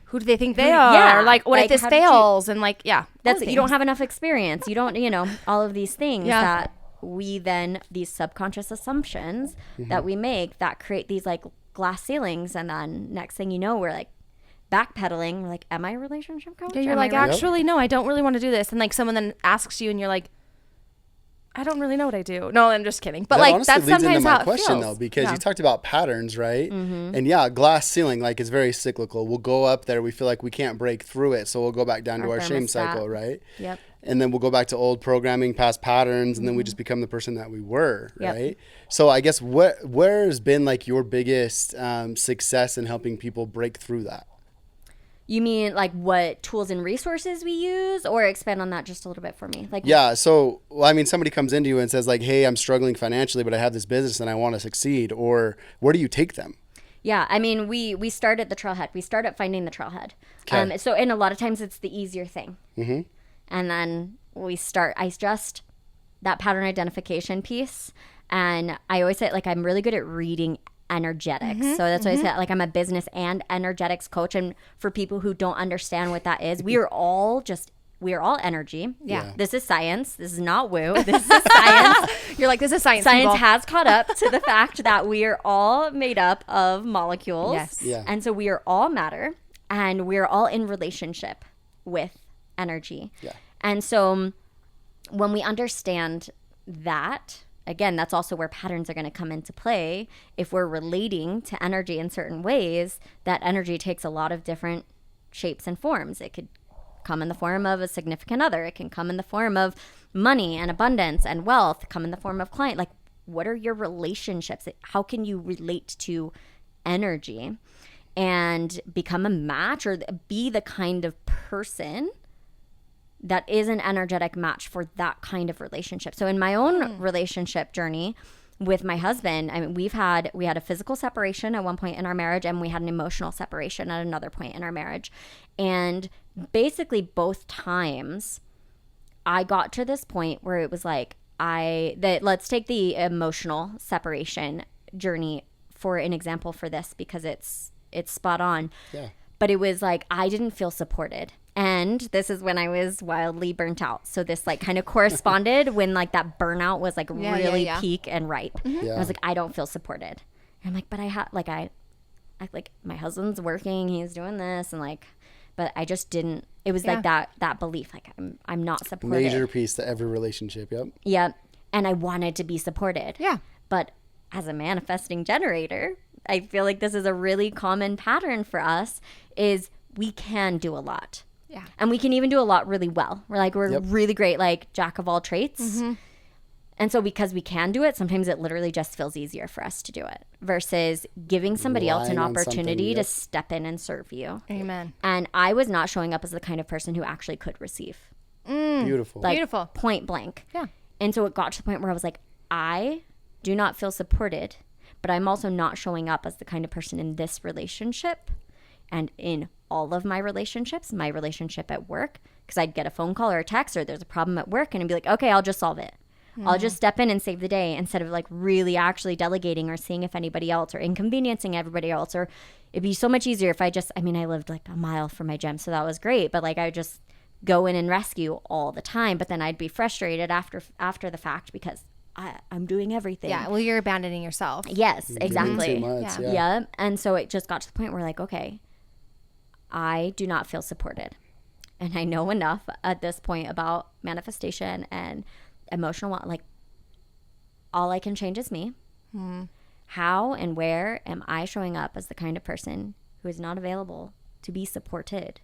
Who do they think they are? Yeah. Like, what if this fails? And like, that's it. You don't have enough experience. You don't, all of these things that we then, these subconscious assumptions that we make that create these like glass ceilings. And then next thing you know, we're like backpedaling. We're like, am I a relationship coach? Yeah, you're like, actually, no, I don't really want to do this. And like someone then asks you and you're like, I don't really know what I do. No, I'm just kidding. But That like honestly that's leads sometimes into how my it question feels. though, because Yeah. you talked about patterns, right? Mm-hmm. And yeah, glass ceiling, like it's very cyclical. We'll go up there, we feel like we can't break through it, so we'll go back down to our shame thermostat. cycle, right? Yep. And then we'll go back to old programming, past patterns, and then we just become the person that we were, Yep. right? So I guess where has been like your biggest success in helping people break through that? You mean like what tools and resources we use, or expand on that just a little bit for me? Like, Yeah. So, well, I mean, somebody comes into you and says like, "Hey, I'm struggling financially, but I have this business and I want to succeed." Or where do you take them? Yeah, I mean, we start at the trailhead. We start at finding the trailhead. 'Kay. So, and a lot of times it's the easier thing. Mm-hmm. And then I just that pattern identification piece. And I always say, like, I'm really good at reading energetics. So that's why I say, like, I'm a business and energetics coach. And for people who don't understand what that is, we are all energy. Yeah. This is science. This is not woo. This is science. You're like, this is science. Science people. has caught up to the fact that we are all made up of molecules. Yes. Yeah. And so we are all matter, and we are all in relationship with energy. Yeah. And so when we understand that, again, that's also where patterns are going to come into play. If we're relating to energy in certain ways, that energy takes a lot of different shapes and forms. It could come in the form of a significant other. It can come in the form of money and abundance and wealth, come in the form of client. Like, what are your relationships? How can you relate to energy and become a match or be the kind of person that is an energetic match for that kind of relationship? So in my own relationship journey with my husband, I mean, we had a physical separation at one point in our marriage, and we had an emotional separation at another point in our marriage. And basically both times I got to this point where it was like, let's take the emotional separation journey for an example for this, because it's spot on. Yeah. But it was like, I didn't feel supported. And this is when I was wildly burnt out. So this like kind of corresponded when like that burnout was like really peak and ripe. Yeah. I was like, I don't feel supported. And I'm like, but I like my husband's working, he's doing this, and like, but I just didn't. It was like that belief, like I'm not supported. Major piece to every relationship. Yep. Yeah. And I wanted to be supported. Yeah. But as a manifesting generator, I feel like this is a really common pattern for us, is we can do a lot. Yeah. And we can even do a lot really well. We're really great, like jack of all traits. And so because we can do it, sometimes it literally just feels easier for us to do it versus giving somebody else an Relying on opportunity something, to yep. step in and serve you. Amen. And I was not showing up as the kind of person who actually could receive. Beautiful. Like, Beautiful. point blank. Yeah. And so it got to the point where I was like, I do not feel supported, but I'm also not showing up as the kind of person in this relationship and in all of my relationships, my relationship at work, because I'd get a phone call or a text or there's a problem at work and I'd be like, okay, I'll just solve it. I'll just step in and save the day instead of like really actually delegating or seeing if anybody else or inconveniencing everybody else. Or it'd be so much easier if I lived like a mile from my gym, so that was great. But like I would just go in and rescue all the time. But then I'd be frustrated after the fact because I'm doing everything. Yeah. Well, you're abandoning yourself. Yes, exactly. Too much, Yeah. yeah. Yeah. And so it just got to the point where like, okay, I do not feel supported. And I know enough at this point about manifestation and emotional, like all I can change is me. How and where am I showing up as the kind of person who is not available to be supported?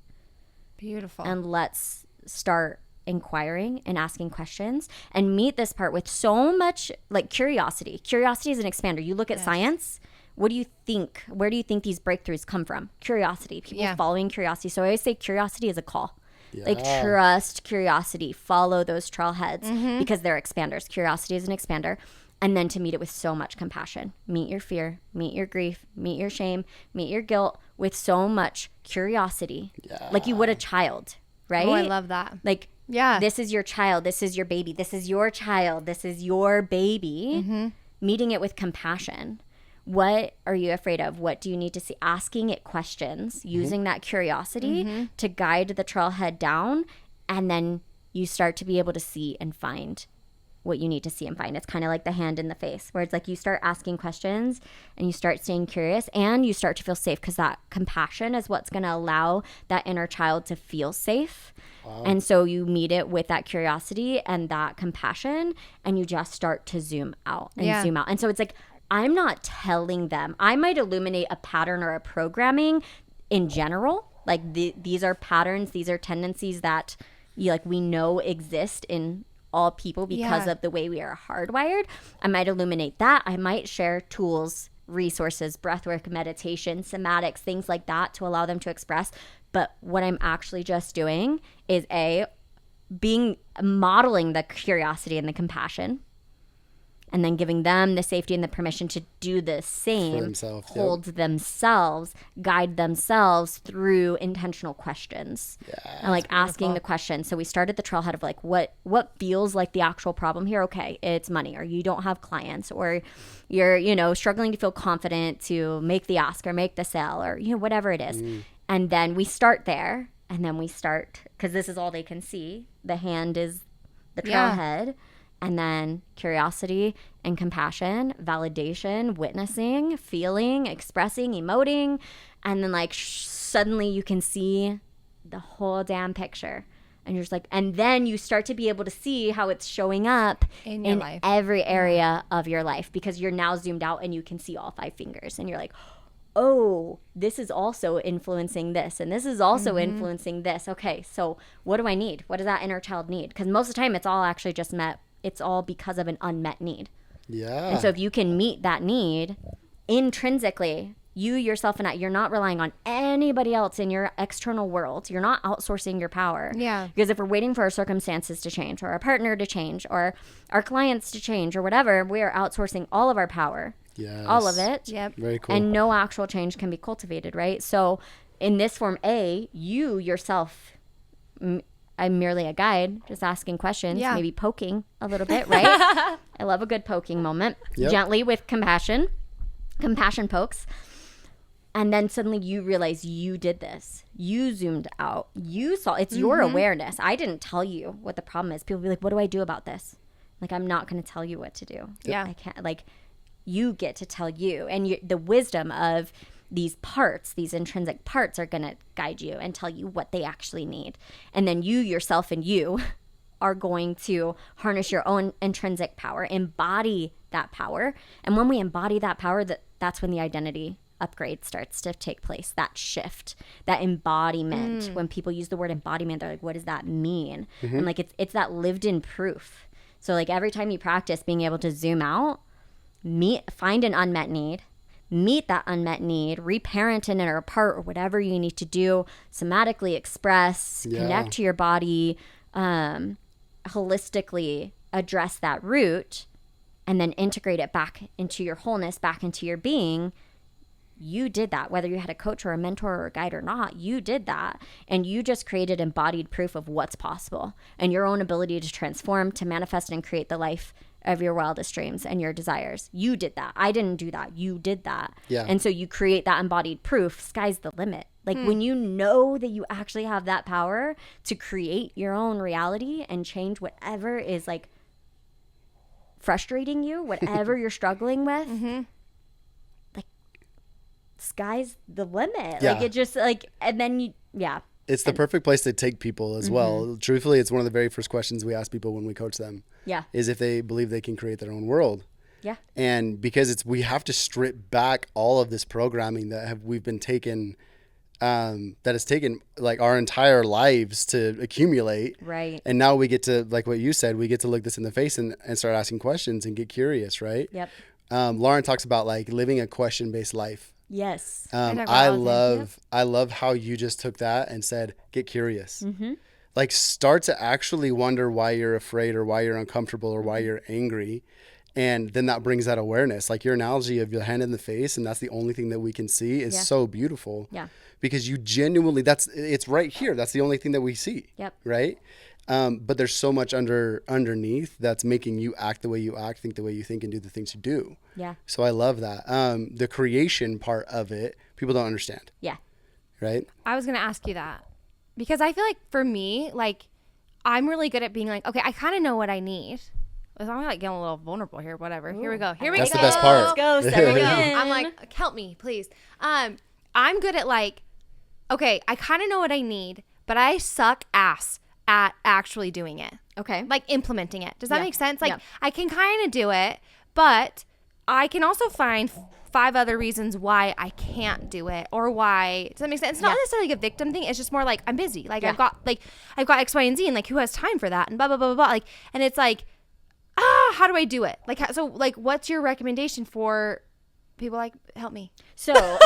Beautiful. And let's start inquiring and asking questions and meet this part with so much like curiosity. Curiosity is an expander. You look at science. What do you think? Where do you think these breakthroughs come from? Curiosity. People following curiosity. So I always say curiosity is a call. Like trust curiosity. Follow those trailheads because they're expanders. Curiosity is an expander. And then to meet it with so much compassion. Meet your fear, meet your grief, meet your shame, meet your guilt with so much curiosity. Like you would a child, right? Oh, I love that. Like, Yeah. this is your child, this is your baby, this is your child, this is your baby. Meeting it with compassion. What are you afraid of? What do you need to see? Asking it questions, using that curiosity to guide the trailhead down. And then you start to be able to see and find what you need to see and find. It's kind of like the hand in the face, where it's like you start asking questions and you start staying curious and you start to feel safe, because that compassion is what's going to allow that inner child to feel safe. Wow. And so you meet it with that curiosity and that compassion, and you just start to zoom out and zoom out. And so it's like, I'm not telling them. I might illuminate a pattern or a programming in general. Like these are patterns, these are tendencies that we know exist in all people because of the way we are hardwired. I might illuminate that. I might share tools, resources, breathwork, meditation, somatics, things like that to allow them to express. But what I'm actually just doing is modeling the curiosity and the compassion, and then giving them the safety and the permission to do the same, hold themselves, guide themselves through intentional questions. And like asking the question. So we started the trailhead of like, what feels like the actual problem here? Okay, it's money, or you don't have clients, or you're, struggling to feel confident to make the ask or make the sale, or, whatever it is. And then we start there, and then we start, because this is all they can see. The hand is the trailhead. And then curiosity and compassion, validation, witnessing, feeling, expressing, emoting. And then suddenly you can see the whole damn picture. And you're just like, and then you start to be able to see how it's showing up in your life, every area of your life, because you're now zoomed out and you can see all 5 fingers. And you're like, oh, this is also influencing this, and this is also influencing this. Okay, so what do I need? What does that inner child need? Because most of the time it's all actually just it's all because of an unmet need. Yeah. And so if you can meet that need intrinsically, you yourself and you're not relying on anybody else in your external world. You're not outsourcing your power. Yeah. Because if we're waiting for our circumstances to change, or our partner to change, or our clients to change, or whatever, we are outsourcing all of our power. Yes. All of it. Yep. Very cool. And no actual change can be cultivated, right? So in this form A, you yourself, I'm merely a guide, just asking questions, maybe poking a little bit, right? I love a good poking moment. Yep. Gently with compassion pokes. And then suddenly you realize you did this. You zoomed out. You saw, it's your awareness. I didn't tell you what the problem is. People be like, what do I do about this? Like, I'm not going to tell you what to do. Yeah. I can't, you get to tell you. And the wisdom of these parts, these intrinsic parts, are going to guide you and tell you what they actually need. And then you yourself and you are going to harness your own intrinsic power, embody that power. And when we embody that power, that's when the identity upgrade starts to take place, that shift, that embodiment. When people use the word embodiment, they're like, what does that mean? And it's that lived in proof. So every time you practice being able to zoom out, find an unmet need, meet that unmet need, reparent an inner part, or whatever you need to do, somatically express, connect to your body, holistically address that root, and then integrate it back into your wholeness, back into your being. You did that. Whether you had a coach or a mentor or a guide or not, you did that. And you just created embodied proof of what's possible and your own ability to transform, to manifest and create the life of your wildest dreams and your desires. You did that. I didn't do that. You did that. Yeah. And so you create that embodied proof. Sky's the limit. When you know that you actually have that power to create your own reality and change whatever is frustrating you, whatever you're struggling with, sky's the limit. Yeah. It just and then it's the perfect place to take people as well. Truthfully, it's one of the very first questions we ask people when we coach them. Yeah. Is if they believe they can create their own world. Yeah. And because we have to strip back all of this programming that we've been taken, that has taken our entire lives to accumulate. Right. And now we get to, like what you said, we get to look this in the face and start asking questions and get curious, right? Yep. Lauren talks about living a question-based life. Yes. I love how you just took that and said, get curious. Start to actually wonder why you're afraid or why you're uncomfortable or why you're angry. And then that brings that awareness. Your analogy of your hand in the face, and that's the only thing that we can see, is so beautiful. Yeah. Because you genuinely, it's right here. That's the only thing that we see. Yep. Right? But there's so much underneath that's making you act the way you act, think the way you think, and do the things you do. Yeah. So I love that. The creation part of it, people don't understand. Yeah. Right? I was going to ask you that. Because I feel for me, I'm really good at being okay, I kind of know what I need. I'm like getting a little vulnerable here. Whatever. Here we go. Here we That's go. the best part. Let's go. Here Settle we go. in. I'm like, help me, please. I'm good at like, okay, I kind of know what I need, but I suck ass at actually doing it. Okay. Like implementing it. Does that Yeah. make sense? Like Yeah. I can kind of do it, but I can also find 5 other reasons why I can't do it or why. Does that make sense? It's not necessarily like a victim thing. It's just more like I'm busy. Like I've got X, Y, and Z, and like who has time for that? And blah blah blah blah blah. Like, and it's like, how do I do it? Like, so like, what's your recommendation for people? Like, help me. So,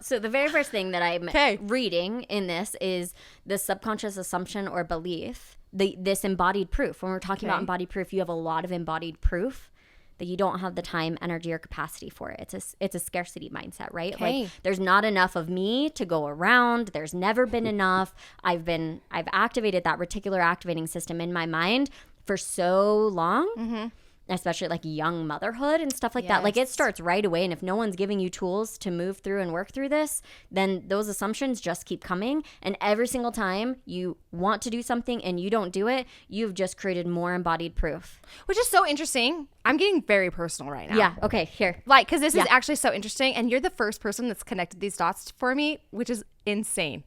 so the very first thing that I'm Okay. reading in this is the subconscious assumption or belief, this embodied proof. When we're talking about embodied proof, you have a lot of embodied proof that you don't have the time, energy, or capacity for it. It's a scarcity mindset, right? Okay. Like there's not enough of me to go around. There's never been enough. I've activated that reticular activating system in my mind for so long. Especially like young motherhood and stuff like that. Like it starts right away. And if no one's giving you tools to move through and work through this, then those assumptions just keep coming. And every single time you want to do something and you don't do it, you've just created more embodied proof. Which is so interesting. I'm getting very personal right now. Yeah. Okay. Here. Like, because this is actually so interesting. And you're the first person that's connected these dots for me, which is insane.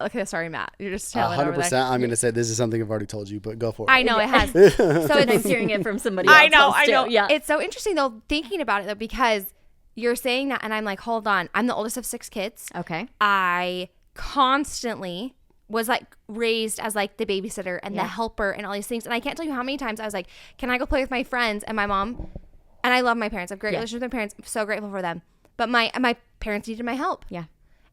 Okay, sorry, Matt. You're just telling 100%. I'm going to say this is something I've already told you, but go for it. I know it has. So I'm it's hearing it from somebody else. I know. Too. Yeah. It's so interesting though, thinking about it though, because you're saying that, and I'm like, hold on. I'm the oldest of 6 kids. Okay. I constantly was like raised as like the babysitter and the helper and all these things. And I can't tell you how many times I was like, can I go play with my friends? And my mom, and I love my parents. I have great relationship with my parents. I'm so grateful for them. But my parents needed my help. Yeah.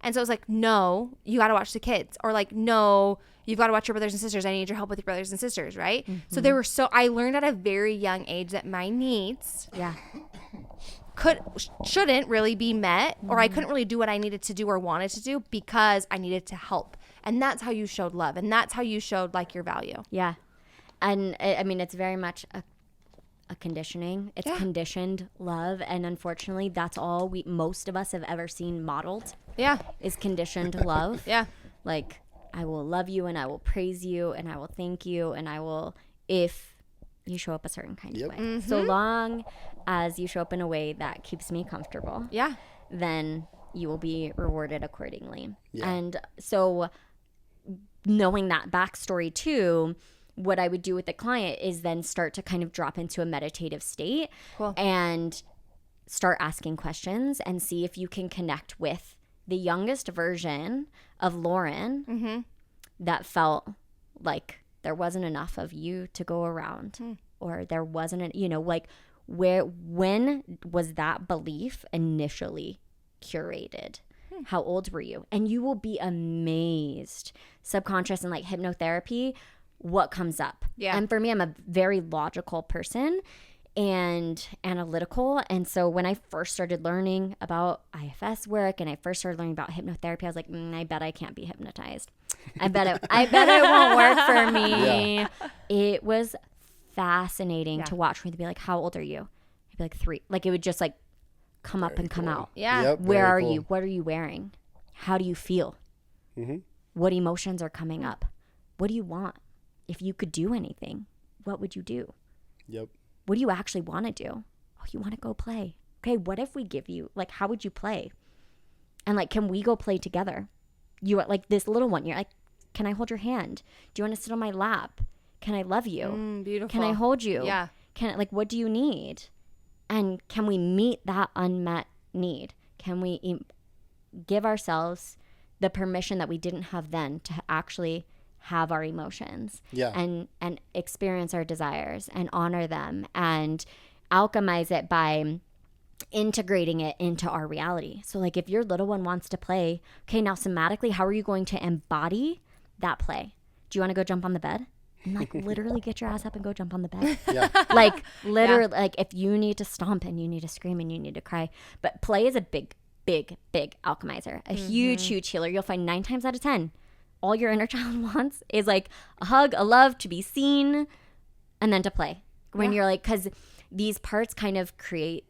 And so it was like, no, you got to watch the kids. Or like, no, you've got to watch your brothers and sisters. I need your help with your brothers and sisters, right? So I learned at a very young age that my needs Yeah. shouldn't really be met, or I couldn't really do what I needed to do or wanted to do because I needed to help. And that's how you showed love. And that's how you showed like your value. Yeah. And I mean, it's very much a conditioning. It's conditioned love. And unfortunately, that's all most of us have ever seen modeled. Yeah. Is conditioned love. Yeah. Like, I will love you and I will praise you and I will thank you and I will, if you show up a certain kind of way. So long as you show up in a way that keeps me comfortable, then you will be rewarded accordingly. Yeah. And so knowing that backstory too, what I would do with the client is then start to kind of drop into a meditative state and start asking questions and see if you can connect with the youngest version of Lauren that felt like there wasn't enough of you to go around or there wasn't, like when was that belief initially curated? How old were you? And you will be amazed. Subconscious and like hypnotherapy, what comes up. Yeah. And for me, I'm a very logical person and analytical. And so when I first started learning about IFS work and I first started learning about hypnotherapy, I was like, I bet I can't be hypnotized. I bet it won't work for me. Yeah. It was fascinating to watch me to be like, how old are you? I'd be like 3. Like it would just like come up and come out. Yeah. Yep, Where are cool. you? What are you wearing? How do you feel? What emotions are coming up? What do you want? If you could do anything, what would you do? Yep. What do you actually want to do? Oh, you want to go play. Okay, what if we give you, like, how would you play? And like, can we go play together? You are like this little one. You're like, can I hold your hand? Do you want to sit on my lap? Can I love you? Beautiful. Can I hold you? Yeah. What do you need? And can we meet that unmet need? Can we give ourselves the permission that we didn't have then to actually have our emotions and experience our desires and honor them and alchemize it by integrating it into our reality. So like if your little one wants to play, okay, now somatically, how are you going to embody that play? Do you want to go jump on the bed? And like literally get your ass up and go jump on the bed. Yeah. Like literally, like if you need to stomp and you need to scream and you need to cry, but play is a big alchemizer, a huge healer. You'll find 9 times out of 10, all your inner child wants is like a hug, a love, to be seen, and then to play. When you're like, because these parts kind of create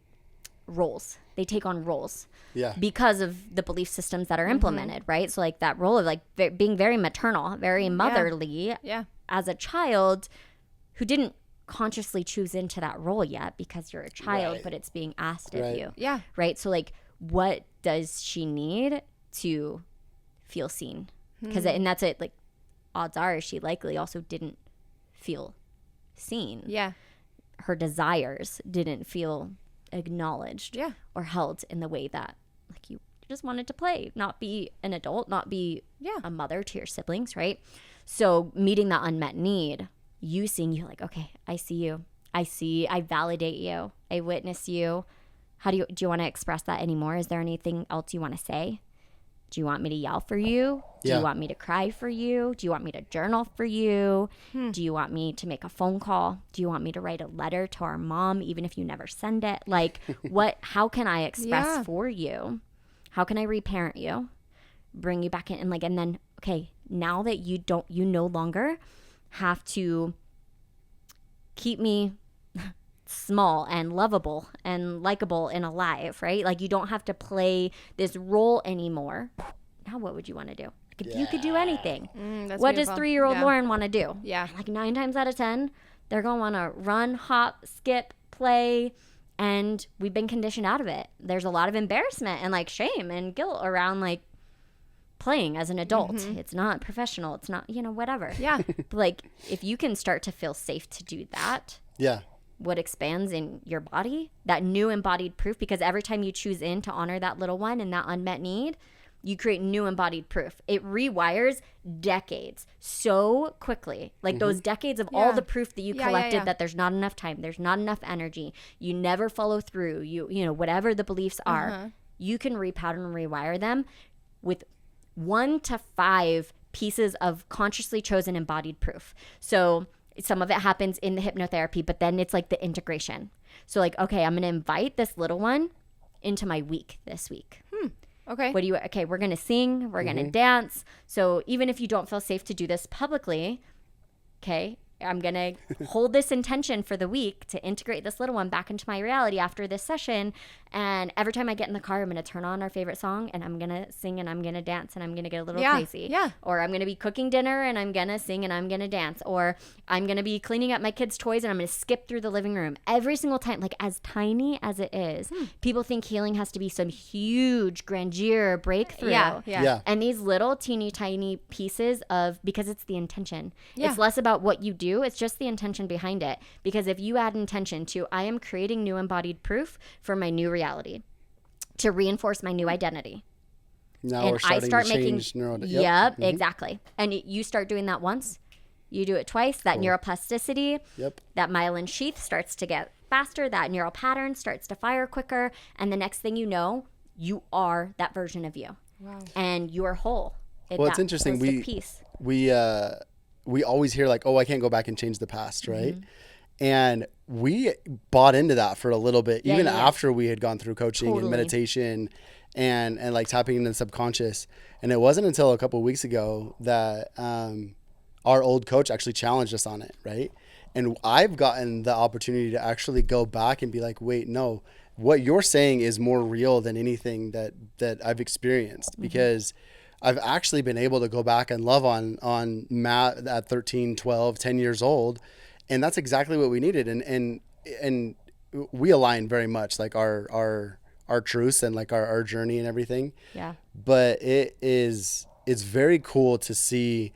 roles. They take on roles. Yeah. Because of the belief systems that are implemented, right? So like that role of like being very maternal, very motherly Yeah. as a child who didn't consciously choose into that role yet because you're a child, Right. but it's being asked of Right. you. Yeah. Right. So like, what does she need to feel seen? Because and that's it. Like, odds are she likely also didn't feel seen. Yeah. Her desires didn't feel acknowledged Yeah. or held in the way that like you just wanted to play, not be an adult, not be Yeah. a mother to your siblings, right? So meeting that unmet need, you seeing, you're like, okay, I see you. I validate you. I witness you. Do you want to express that anymore? Is there anything else you want to say? Do you want me to yell for you? Do Yeah. you want me to cry for you? Do you want me to journal for you? Do you want me to make a phone call? Do you want me to write a letter to our mom, even if you never send it? Like, how can I express Yeah. for you? How can I reparent you? Bring you back in and then, okay, now that you no longer have to keep me small and lovable and likable and alive, right? Like, you don't have to play this role anymore. Now what would you want to do? Like, if you could do anything, That's what beautiful. does 3-year-old Yeah. Lauren want to do? Yeah. Like 9 times out of 10, they're going to want to run, hop, skip, play, and we've been conditioned out of it. There's a lot of embarrassment and like shame and guilt around like playing as an adult. It's not professional. It's not, whatever. Yeah. But like, if you can start to feel safe to do that, Yeah. what expands in your body, that new embodied proof, because every time you choose in to honor that little one and that unmet need, you create new embodied proof. It rewires decades so quickly. Like those decades of all Yeah. the proof that you Yeah, yeah, collected yeah. that there's not enough time, there's not enough energy, you never follow through, whatever the beliefs are, you can repattern and rewire them with 1 to 5 pieces of consciously chosen embodied proof. So some of it happens in the hypnotherapy, but then it's like the integration. So like, okay, I'm going to invite this little one into my week this week. Okay. Okay, we're going to sing, we're going to dance. So even if you don't feel safe to do this publicly, okay, I'm going to hold this intention for the week to integrate this little one back into my reality after this session. And every time I get in the car, I'm going to turn on our favorite song and I'm going to sing and I'm going to dance and I'm going to get a little Yeah, crazy. yeah. Or I'm going to be cooking dinner and I'm going to sing and I'm going to dance. Or I'm going to be cleaning up my kids' toys and I'm going to skip through the living room. Every single time, like as tiny as it is, people think healing has to be some huge grandeur breakthrough. Yeah. Yeah. Yeah. And these little teeny tiny pieces because it's the intention. Yeah. It's less about what you do, it's just the intention behind it. Because if you add intention to, I am creating new embodied proof for my new reality to reinforce my new identity. Now And we're starting to change Yep, exactly. And you start doing that once, you do it twice, that neuroplasticity, Yep. that myelin sheath starts to get faster, that neural pattern starts to fire quicker, and the next thing you know, you are that version of you. Wow. And you are whole. Well, it's interesting. Piece. We always hear like, oh, I can't go back and change the past, right? Mm-hmm. And we bought into that for a little bit, Yeah, even yeah. after we had gone through coaching Totally. and meditation and like tapping into the subconscious. And it wasn't until a couple of weeks ago that our old coach actually challenged us on it, right? And I've gotten the opportunity to actually go back and be like, wait, no, what you're saying is more real than anything that I've experienced, because I've actually been able to go back and love on Matt at 13, 12, 10 years old. And that's exactly what we needed. And we align very much, like our truths and like our journey and everything. Yeah. But it's very cool to see.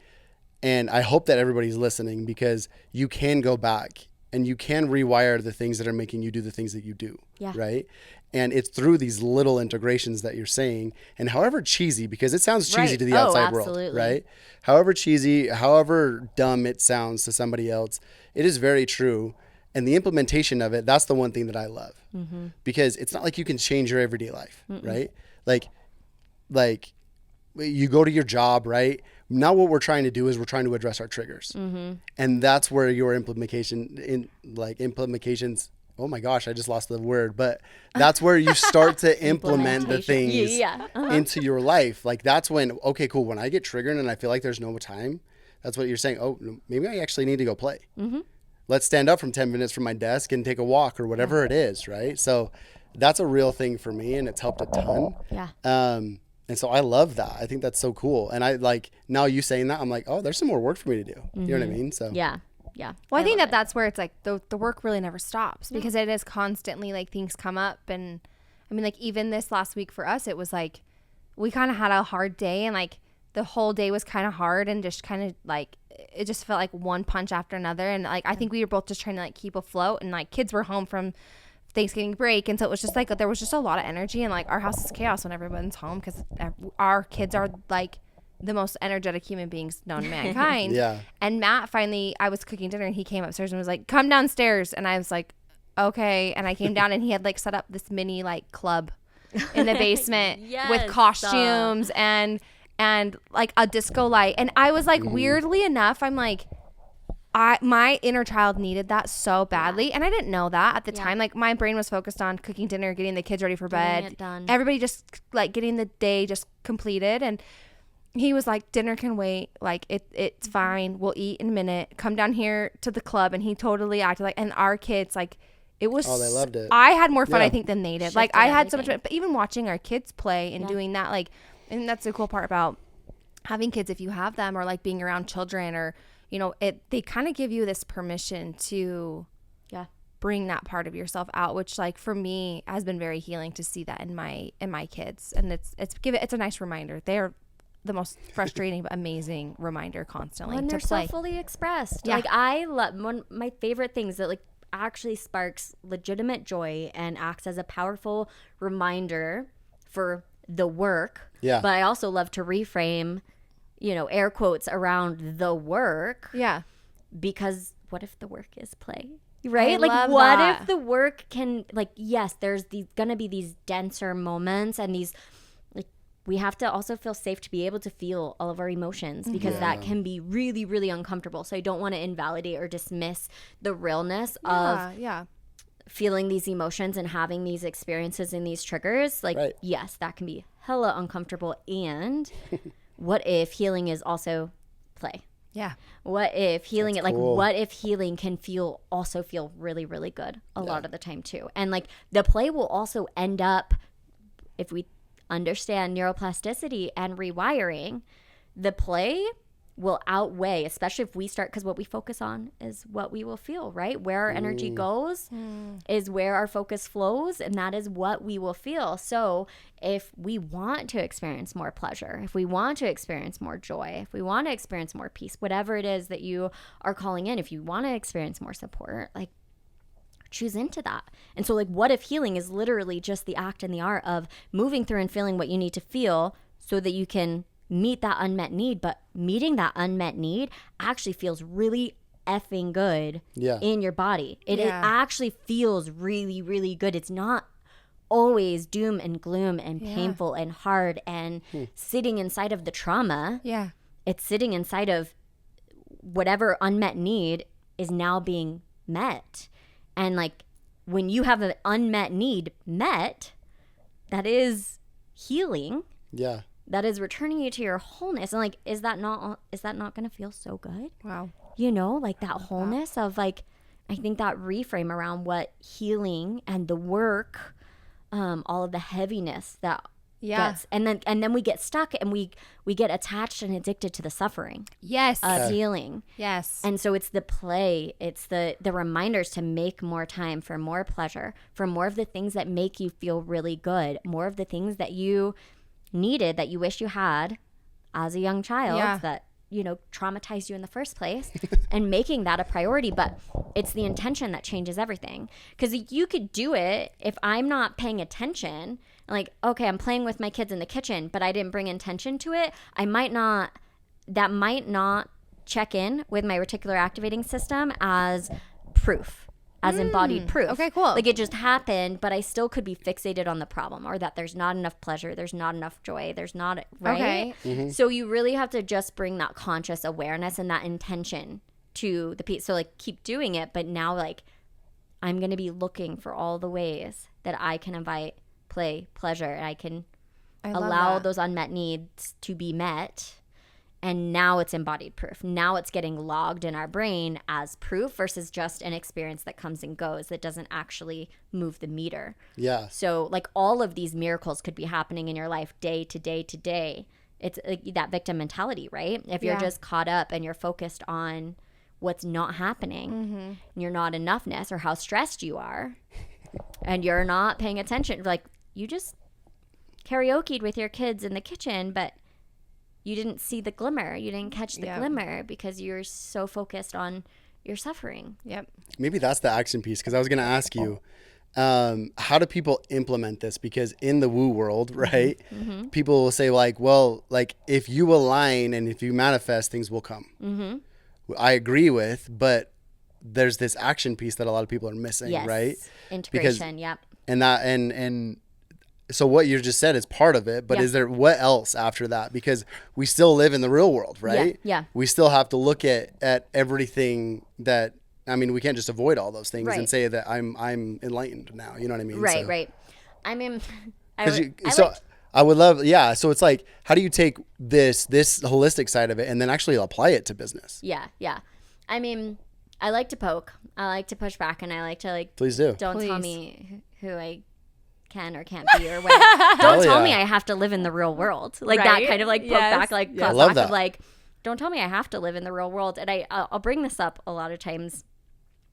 And I hope that everybody's listening, because you can go back and you can rewire the things that are making you do the things that you do. Yeah. Right. And it's through these little integrations that you're saying, and however cheesy, because it sounds cheesy Right. to the Oh, outside world, absolutely. right? However cheesy, however dumb it sounds to somebody else, it is very true. And the implementation of it, that's the one thing that I love, because it's not like you can change your everyday life, right? Like you go to your job, right? Now what we're trying to do is we're trying to address our triggers. And that's where your implementations, oh my gosh, I just lost the word, but that's where you start to implement the Implementation. things Yeah. into your life. Like that's when, okay, cool. When I get triggered and I feel like there's no time, that's what you're saying. Oh, maybe I actually need to go play. Let's stand up from 10 minutes from my desk and take a walk or whatever it is. Right. So that's a real thing for me, and it's helped a ton. Yeah. And so I love that. I think that's so cool. And I like, now you saying that, I'm like, oh, there's some more work for me to do. You know what I mean? So Yeah. Yeah. Well, I think love that's where it's like the work really never stops because it is constantly like things come up. And I mean, like even this last week for us, it was like we kind of had a hard day and like the whole day was kind of hard and just kind of like it just felt like one punch after another. And like I think we were both just trying to like keep afloat and like kids were home from Thanksgiving break. And so it was just like there was just a lot of energy and like our house is chaos when everyone's home because our kids are like the most energetic human beings known to mankind. Yeah. And Matt finally, I was cooking dinner and he came upstairs and was like, come downstairs. And I was like, okay. And I came down and he had like set up this mini like club in the basement Yes. with costumes and like a disco light. And I was like, weirdly enough, I'm like, my inner child needed that so badly. And I didn't know that at the time. Like my brain was focused on cooking dinner, getting the kids ready for Getting bed. it done. Everybody just like getting the day just completed. And he was like, dinner can wait. Like it's fine. We'll eat in a minute. Come down here to the club. And he totally acted like, and our kids, like it was, they loved it. I had more fun, Yeah. I think, than they did. Like Shifted I had so much everything. fun, but even watching our kids play and doing that, like, and that's the cool part about having kids, if you have them, or like being around children, or, you know, they kind of give you this permission to bring that part of yourself out, which like for me has been very healing to see that in my kids. And it's a nice reminder. They're the most frustrating but amazing reminder constantly When to they're play. so fully expressed. Yeah. Like I love one of my favorite things that like actually sparks legitimate joy and acts as a powerful reminder for the work. Yeah. But I also love to reframe, you know, air quotes around the work, Yeah. because what if the work is play? Right? I Like love what that. if the work can, like, yes, there's gonna be these denser moments and these, like, we have to also feel safe to be able to feel all of our emotions because that can be really, really uncomfortable. So I don't want to invalidate or dismiss the realness of Yeah. feeling these emotions and having these experiences and these triggers. Like, Right. yes, that can be hella uncomfortable. And what if healing is also play? Yeah. What if healing That's like cool. what if healing can also feel really, really good a lot of the time too? And like the play will also end up, if we understand neuroplasticity and rewiring, the play will outweigh, especially if we start, because what we focus on is what we will feel, right? Where our energy goes is where our focus flows, and that is what we will feel. So if we want to experience more pleasure, if we want to experience more joy, if we want to experience more peace, whatever it is that you are calling in, if you want to experience more support, like choose into that. And so like what if healing is literally just the act and the art of moving through and feeling what you need to feel so that you can meet that unmet need, but meeting that unmet need actually feels really effing good in your body. It actually feels really, really good. It's not always doom and gloom and painful and hard and sitting inside of the trauma. Yeah. It's sitting inside of whatever unmet need is now being met. And like when you have an unmet need met, that is healing. Yeah. That is returning you to your wholeness. And like, is that not going to feel so good? Wow. You know, like that wholeness of like, I think that reframe around what healing and the work, all of the heaviness that gets, and then we get stuck and we get attached and addicted to the suffering Yes. of healing. Yes. And so it's the play, it's the reminders to make more time for more pleasure, for more of the things that make you feel really good, more of the things that you needed, that you wish you had as a young child, that, you know, traumatized you in the first place, and making that a priority. But it's the intention that changes everything. Because you could do it if I'm not paying attention, like, okay, I'm playing with my kids in the kitchen, but I didn't bring intention to it. That might not check in with my reticular activating system as proof, as embodied proof. Okay, cool. Like it just happened, but I still could be fixated on the problem, or that there's not enough pleasure, there's not enough joy, there's not, right? Okay. So you really have to just bring that conscious awareness and that intention to the piece. So like keep doing it, but now like I'm going to be looking for all the ways that I can invite play, pleasure, and I can allow those unmet needs to be met. And now it's embodied proof. Now it's getting logged in our brain as proof versus just an experience that comes and goes that doesn't actually move the meter. Yeah. So like all of these miracles could be happening in your life day to day to day. It's like that victim mentality, right? If you're just caught up and you're focused on what's not happening, Mm-hmm. and your not enoughness, or how stressed you are, and you're not paying attention. Like, you just karaoke'd with your kids in the kitchen, but you didn't see the glimmer. You didn't catch the glimmer because you're so focused on your suffering. Yep. Maybe that's the action piece, because I was going to ask you, how do people implement this? Because in the woo world, right, people will say like, well, like if you align and if you manifest, things will come. I agree with, but there's this action piece that a lot of people are missing, Yes. right? Integration. Yep. And that, and so what you just said is part of it, but Yeah. is there what else after that? Because we still live in the real world, right? Yeah. We still have to look at everything that, I mean, we can't just avoid all those things Right. and say that I'm enlightened now. You know what I mean? Right. So, Right. I mean, I would love, yeah. So it's like, how do you take this holistic side of it and then actually apply it to business? Yeah. I mean, I like to poke. I like to push back, and I like to like. Please do. Don't tell Please. me who I can or can't be or what. Don't tell me I have to live in the real world. Like Right? that kind of like poke Yes. back, like Yes. clap Love back that. of like, don't tell me I have to live in the real world. And I'll bring this up a lot of times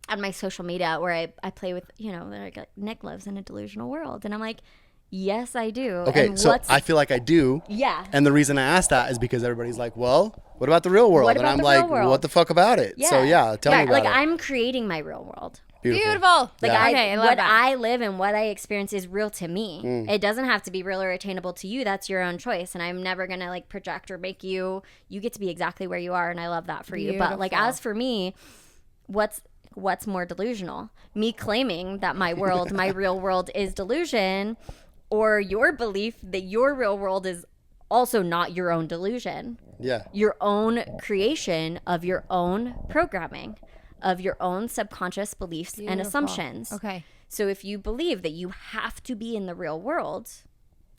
on my social media where I play with, they're like, Nick lives in a delusional world. And I'm like, yes, I do. Okay, And so I feel like I do. Yeah. And the reason I asked that is because everybody's like, well, what about the real world? What And about I'm the like, real world? what the fuck about it? So tell me about like it. I'm creating my real world. Beautiful. Like Yeah. Okay, I love what that. I live and what I experience is real to me. It doesn't have to be real or attainable to you. That's your own choice. And I'm never gonna like project or make you get to be exactly where you are. And I love that for you. But like Beautiful. as for me, what's more delusional? Me claiming that my world, my real world is delusion, or your belief that your real world is also not your own delusion. Yeah. Your own creation of your own programming, of your own subconscious beliefs and Beautiful. assumptions. Okay. So if you believe that you have to be in the real world,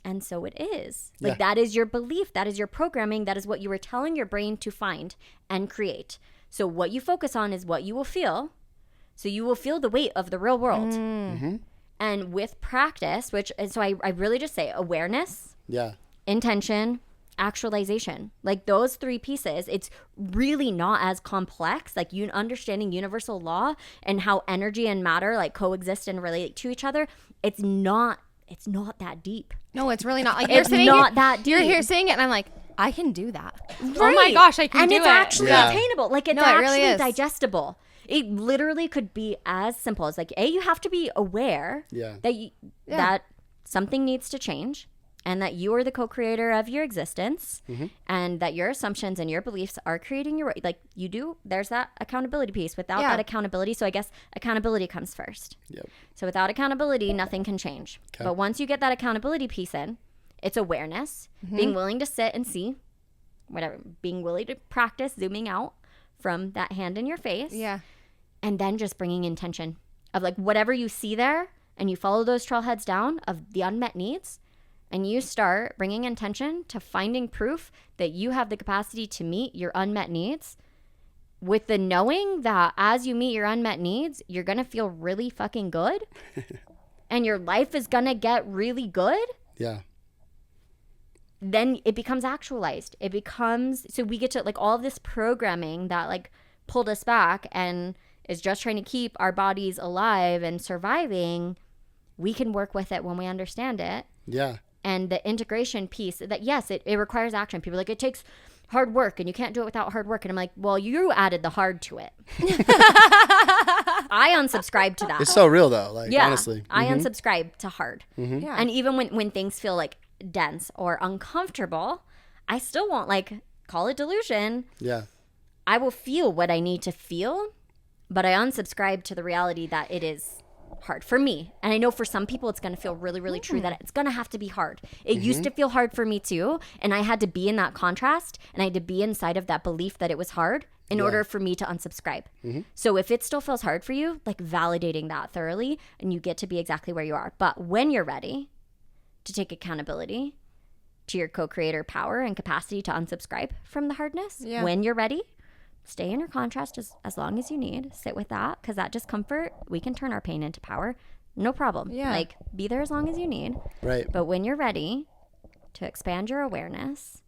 and so it is. Like Yeah. that is your belief, that is your programming, that is what you were telling your brain to find and create. So what you focus on is what you will feel. So you will feel the weight of the real world. And with practice, so I really just say awareness, Yeah. intention, actualization, like those three pieces. It's really not as complex, like you understanding universal law and how energy and matter like coexist and relate to each other. It's not that deep. No, it's really not. Like It's not that You're deep. here saying it, and I'm like, I can do that. Oh my gosh, I can and do it's it. actually Yeah. attainable. Like it's No, it really actually is. digestible. It literally could be as simple as like, you have to be aware Yeah. that something needs to change, and that you are the co-creator of your existence, and that your assumptions and your beliefs are creating your, like you do. There's that accountability piece. Without Yeah. that accountability, so I guess accountability comes first. Yep. So without accountability, nothing can change. Okay. But once you get that accountability piece in, it's awareness, being willing to sit and see, whatever, being willing to practice zooming out from that hand in your face, Yeah. and then just bringing intention of like whatever you see there, and you follow those trailheads down of the unmet needs, and you start bringing intention to finding proof that you have the capacity to meet your unmet needs, with the knowing that as you meet your unmet needs, you're going to feel really fucking good and your life is going to get really good. Yeah. Then it becomes actualized. It becomes, so we get to like all of this programming that like pulled us back and is just trying to keep our bodies alive and surviving. We can work with it when we understand it. Yeah. And the integration piece that, yes, it requires action. People are like, it takes hard work and you can't do it without hard work. And I'm like, well, you added the hard to it. I unsubscribe to that. It's so real though. Like Yeah, honestly. I unsubscribe to hard. Yeah. And even when things feel like dense or uncomfortable, I still won't like call it delusion. Yeah. I will feel what I need to feel, but I unsubscribe to the reality that it is hard for me. And I know for some people it's going to feel really, really true that it's going to have to be hard. It used to feel hard for me too. And I had to be in that contrast, and I had to be inside of that belief that it was hard in order for me to unsubscribe. So if it still feels hard for you, like validating that thoroughly, and you get to be exactly where you are. But when you're ready to take accountability to your co-creator power and capacity to unsubscribe from the hardness, Yeah. when you're ready, stay in your contrast as long as you need. Sit with that, because that discomfort, we can turn our pain into power. No problem. Yeah. Like, be there as long as you need. Right. But when you're ready to expand your awareness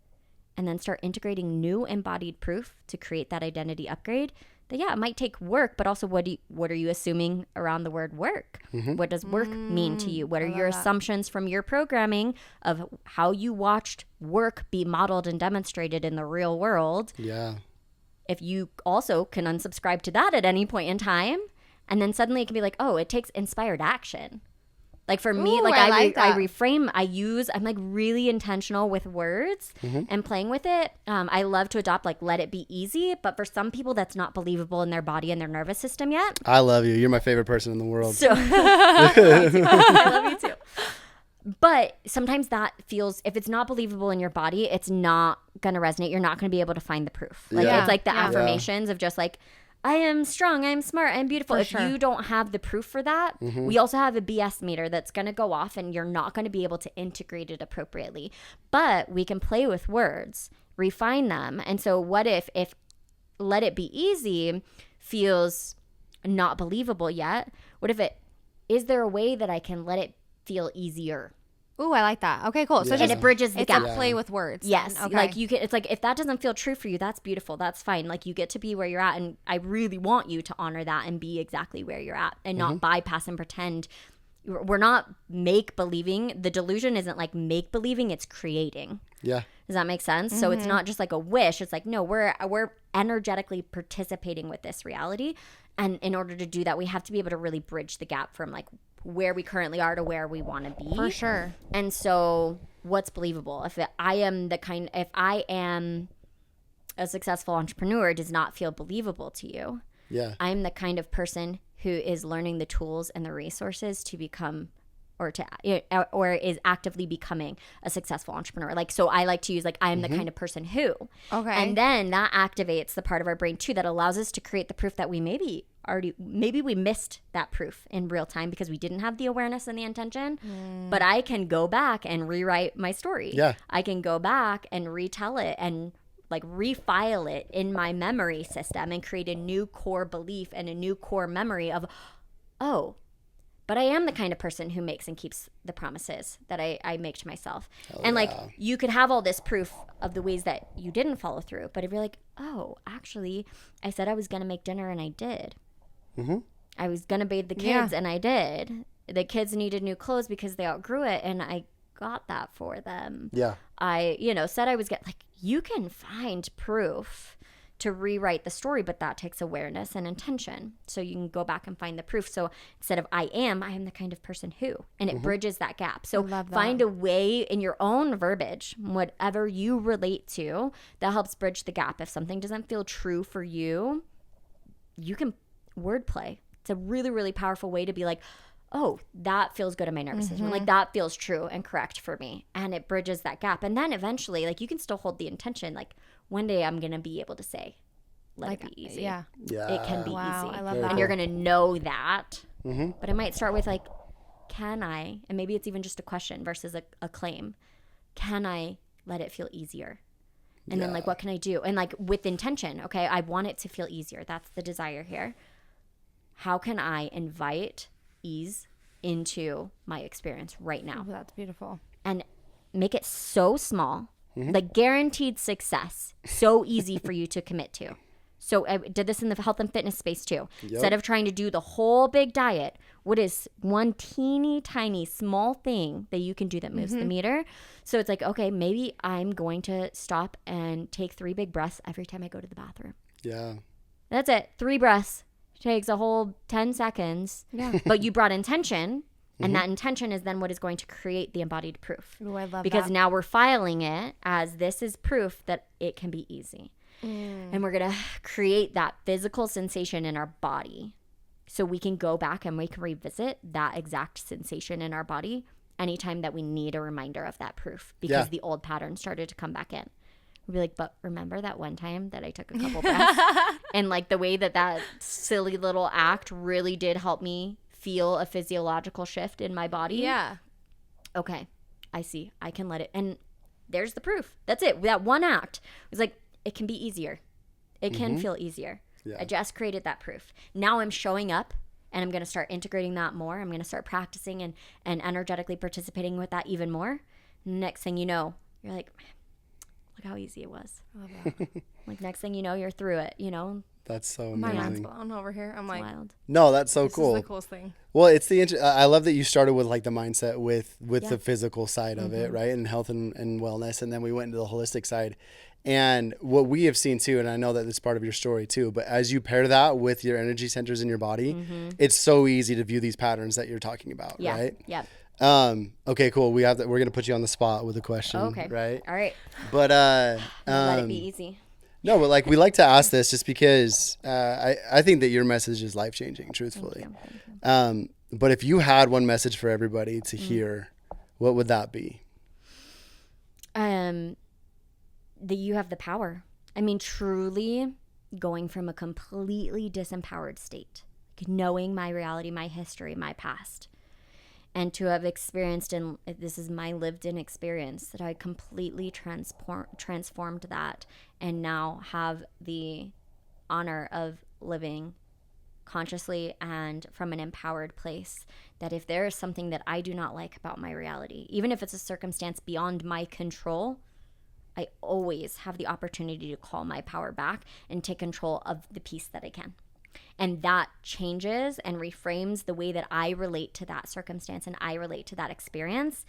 and then start integrating new embodied proof to create that identity upgrade, that, yeah, it might take work, but also what are you assuming around the word work? What does work mean to you? What are your assumptions from your programming of how you watched work be modeled and demonstrated in the real world? Yeah. If you also can unsubscribe to that at any point in time, and then suddenly it can be like, oh, it takes inspired action. Like for me, Ooh, like I I reframe, I'm like really intentional with words and playing with it. I love to adopt like let it be easy, but for some people that's not believable in their body and their nervous system yet. I love you. You're my favorite person in the world. So I love you too. But sometimes that feels, if it's not believable in your body, it's not going to resonate. You're not going to be able to find the proof. Like Yeah. it's like the Yeah. affirmations of just like, I am strong, I'm smart, I'm beautiful. For If sure. you don't have the proof for that, we also have a BS meter that's going to go off and you're not going to be able to integrate it appropriately. But we can play with words, refine them. And so what if let it be easy feels not believable yet? What if is there a way that I can let it feel easier? Ooh, I like that. Okay, cool. So Yeah. just And it bridges the it's gap. a play with words. Yes. Okay. Like you can, it's like if that doesn't feel true for you, that's beautiful. That's fine. Like you get to be where you're at. And I really want you to honor that and be exactly where you're at and not bypass and pretend. We're not make believing. The delusion isn't like make believing, it's creating. Yeah. Does that make sense? So it's not just like a wish. It's like, no, we're energetically participating with this reality. And in order to do that, we have to be able to really bridge the gap from like where we currently are to where we want to be. For sure. And so what's believable? If I am a successful entrepreneur does not feel believable to you, Yeah. I'm the kind of person who is learning the tools and the resources to become or is actively becoming a successful entrepreneur. Like, so I like to use like, I am the kind of person who. Okay. And then that activates the part of our brain too that allows us to create the proof that we maybe we missed that proof in real time because we didn't have the awareness and the intention. But I can go back and rewrite my story. Yeah. I can go back and retell it and like refile it in my memory system and create a new core belief and a new core memory of, oh, but I am the kind of person who makes and keeps the promises that I make to myself. And like, you could have all this proof of the ways that you didn't follow through. But if you're like, oh, actually, I said I was going to make dinner and I did. I was going to bathe the kids and I did. The kids needed new clothes because they outgrew it and I got that for them. Yeah. I, said I was like, you can find proof to rewrite the story, but that takes awareness and intention. So you can go back and find the proof. So instead of I am the kind of person who, and it bridges that gap. So find a way in your own verbiage, whatever you relate to, that helps bridge the gap. If something doesn't feel true for you, you can wordplay. It's a really, really powerful way to be like, oh, that feels good in my nervous system. Like that feels true and correct for me. And it bridges that gap. And then eventually, like you can still hold the intention. Like one day I'm going to be able to say, let it be easy. Yeah. Yeah. It can be Wow, easy. I love Very that. And you're going to know that. Mm-hmm. But it might start with like, can I? And maybe it's even just a question versus a claim. Can I let it feel easier? And then like, what can I do? And like with intention, okay, I want it to feel easier. That's the desire here. How can I invite ease into my experience right now? Oh, that's beautiful. And make it so small, like guaranteed success, so easy for you to commit to. So I did this in the health and fitness space too. Instead of trying to do the whole big diet, what is one teeny tiny small thing that you can do that moves the meter? So it's like, okay, maybe I'm going to stop and take 3 big breaths every time I go to the bathroom. Yeah. That's it. 3 breaths. Takes a whole 10 seconds. Yeah. But you brought intention, and that intention is then what is going to create the embodied proof. Ooh, I love Because that. now we're filing it as this is proof that it can be easy. And we're going to create that physical sensation in our body. So we can go back and we can revisit that exact sensation in our body anytime that we need a reminder of that proof because the old pattern started to come back in. We'll be like, but remember that one time that I took a couple breaths? And like the way that silly little act really did help me feel a physiological shift in my body. Yeah. Okay, I see. I can let it. And there's the proof. That's it. That one act was like, it can be easier. It can feel easier. Yeah. I just created that proof. Now I'm showing up and I'm going to start integrating that more. I'm going to start practicing and energetically participating with that even more. Next thing you know, you're like, look how easy it was. I love that. Like next thing you know, you're through it, That's so My mind's amazing. blown over here. I'm like, Wild. No, that's so this cool. is the coolest thing. Well, it's I love that you started with like the mindset with Yeah. the physical side of it, right? And health and wellness. And then we went into the holistic side. And what we have seen too, and I know that it's part of your story too, but as you pair that with your energy centers in your body, it's so easy to view these patterns that you're talking about, Yeah. right? Yep. Okay, cool. We're going to put you on the spot with a question, Okay. right? All right. But, Let it be easy. no, but like we like to ask this just because I think that your message is life changing, truthfully. Thank you. But if you had one message for everybody to hear, what would that be? That you have the power. I mean, truly going from a completely disempowered state, like knowing my reality, my history, my past, and to have experienced, and this is my lived in experience, that I completely transformed that and now have the honor of living consciously and from an empowered place, that if there is something that I do not like about my reality, even if it's a circumstance beyond my control, I always have the opportunity to call my power back and take control of the piece that I can. And that changes and reframes the way that I relate to that circumstance and I relate to that experience.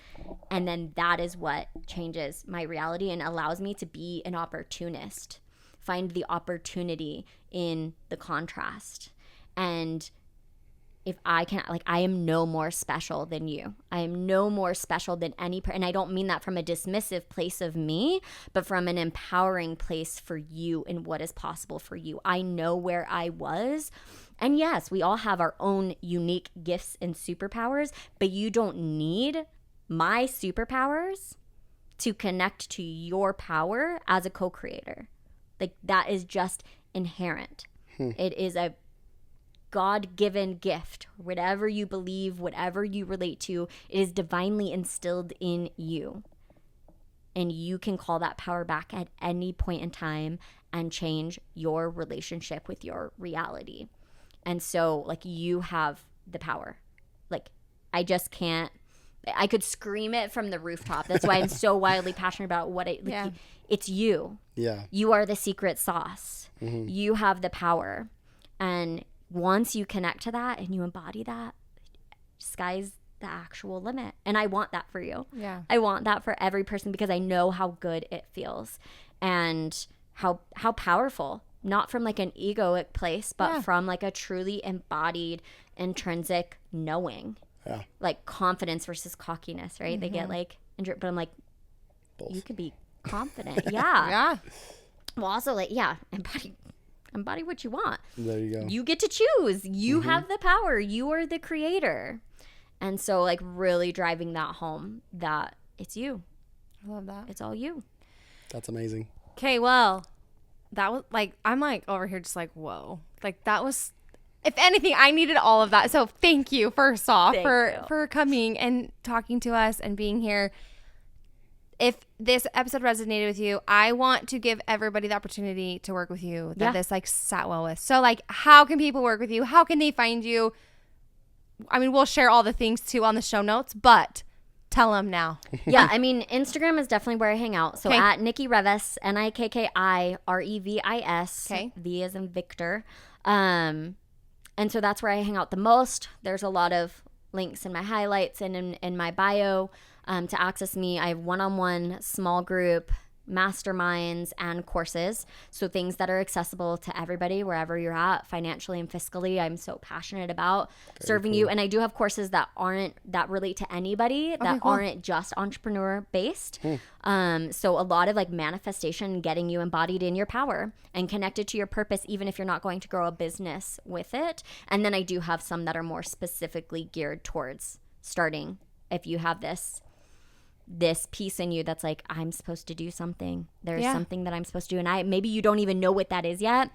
And then that is what changes my reality and allows me to be an opportunist, find the opportunity in the contrast. And if I can, like, I am no more special than you. I am no more special than and I don't mean that from a dismissive place of me, but from an empowering place for you and what is possible for you. I know where I was. And yes, we all have our own unique gifts and superpowers, but you don't need my superpowers to connect to your power as a co-creator. Like, that is just inherent. It is a God-given gift. Whatever you believe, whatever you relate to, it is divinely instilled in you. And you can call that power back at any point in time and change your relationship with your reality. And so, like, you have the power. Like, I just can't, I could scream it from the rooftop. That's why I'm so wildly passionate about what it, like, it's you. Yeah. You are the secret sauce. You have the power. And once you connect to that and you embody that, sky's the actual limit. And I want that for you. Yeah. I want that for every person because I know how good it feels and how powerful, not from like an egoic place, but from like a truly embodied, intrinsic knowing. Yeah. Like confidence versus cockiness, right? They get like, but I'm like, Both. you could be confident. Yeah. Yeah. Well, also like, embody what you want. There you go. You get to choose. You have the power. You are the creator. And so, like, really driving that home that it's you. I love that. It's all you. That's amazing. Okay, well, that was like, I'm like over here just like, whoa. Like, that was, if anything, I needed all of that. So thank you, first off, Thank you. for coming and talking to us and being here. If this episode resonated with you, I want to give everybody the opportunity to work with you that this like sat well with. So like, how can people work with you? How can they find you? I mean, we'll share all the things too on the show notes, but tell them now. Yeah, I mean, Instagram is definitely where I hang out. So Okay. at Nikki Revis, NIKKIREVIS, Okay. V as in Victor. And so that's where I hang out the most. There's a lot of links in my highlights and in my bio. To access me, I have one-on-one, small group, masterminds, and courses. So things that are accessible to everybody, wherever you're at, financially and fiscally. I'm so passionate about serving you. And I do have courses that relate to anybody, that cool. aren't just entrepreneur based. So a lot of like manifestation, getting you embodied in your power and connected to your purpose, even if you're not going to grow a business with it. And then I do have some that are more specifically geared towards starting. If you have this piece in you that's like, I'm supposed to do something. There's something that I'm supposed to do. And maybe you don't even know what that is yet.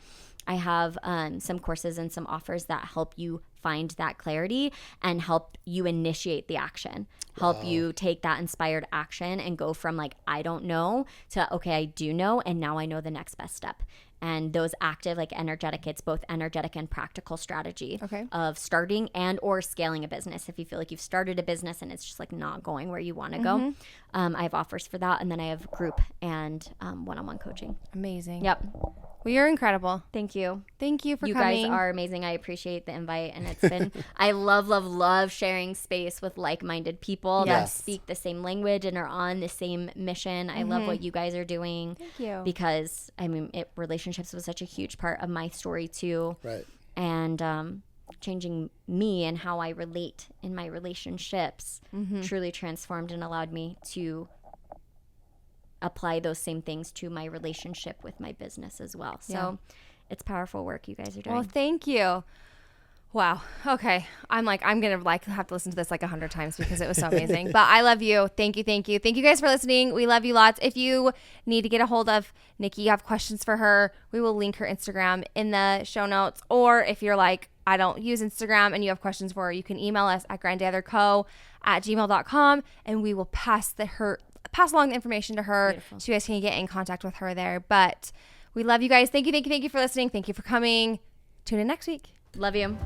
I have some courses and some offers that help you find that clarity and help you initiate the action, help you take that inspired action and go from like, I don't know to, okay, I do know. And now I know the next best step. And those active, like energetic, it's both energetic and practical strategy of starting and or scaling a business. If you feel like you've started a business and it's just like not going where you want to go, I have offers for that. And then I have group and one-on-one coaching. Amazing. Yep. Well, you're incredible. Thank you. Thank you for You coming. guys are amazing. I appreciate the invite. And it's been, I love sharing space with like-minded people that Yes. speak the same language and are on the same mission. I love what you guys are doing. Thank you. Because, I mean, relationships was such a huge part of my story too. Right. And changing me and how I relate in my relationships truly transformed and allowed me to apply those same things to my relationship with my business as well. So it's powerful work you guys are doing. Well, thank you. Wow. Okay. I'm going to have to listen to this 100 times because it was so amazing. But I love you. Thank you. Thank you. Thank you guys for listening. We love you lots. If you need to get a hold of Nikki, you have questions for her, we will link her Instagram in the show notes. Or if you're like, I don't use Instagram and you have questions for her, you can email us at grindtogetherco@gmail.com and we will pass along the information to her. Beautiful. So you guys can get in contact with her there. But we love you guys. Thank you for listening. Thank you for coming. Tune in next week. Love you.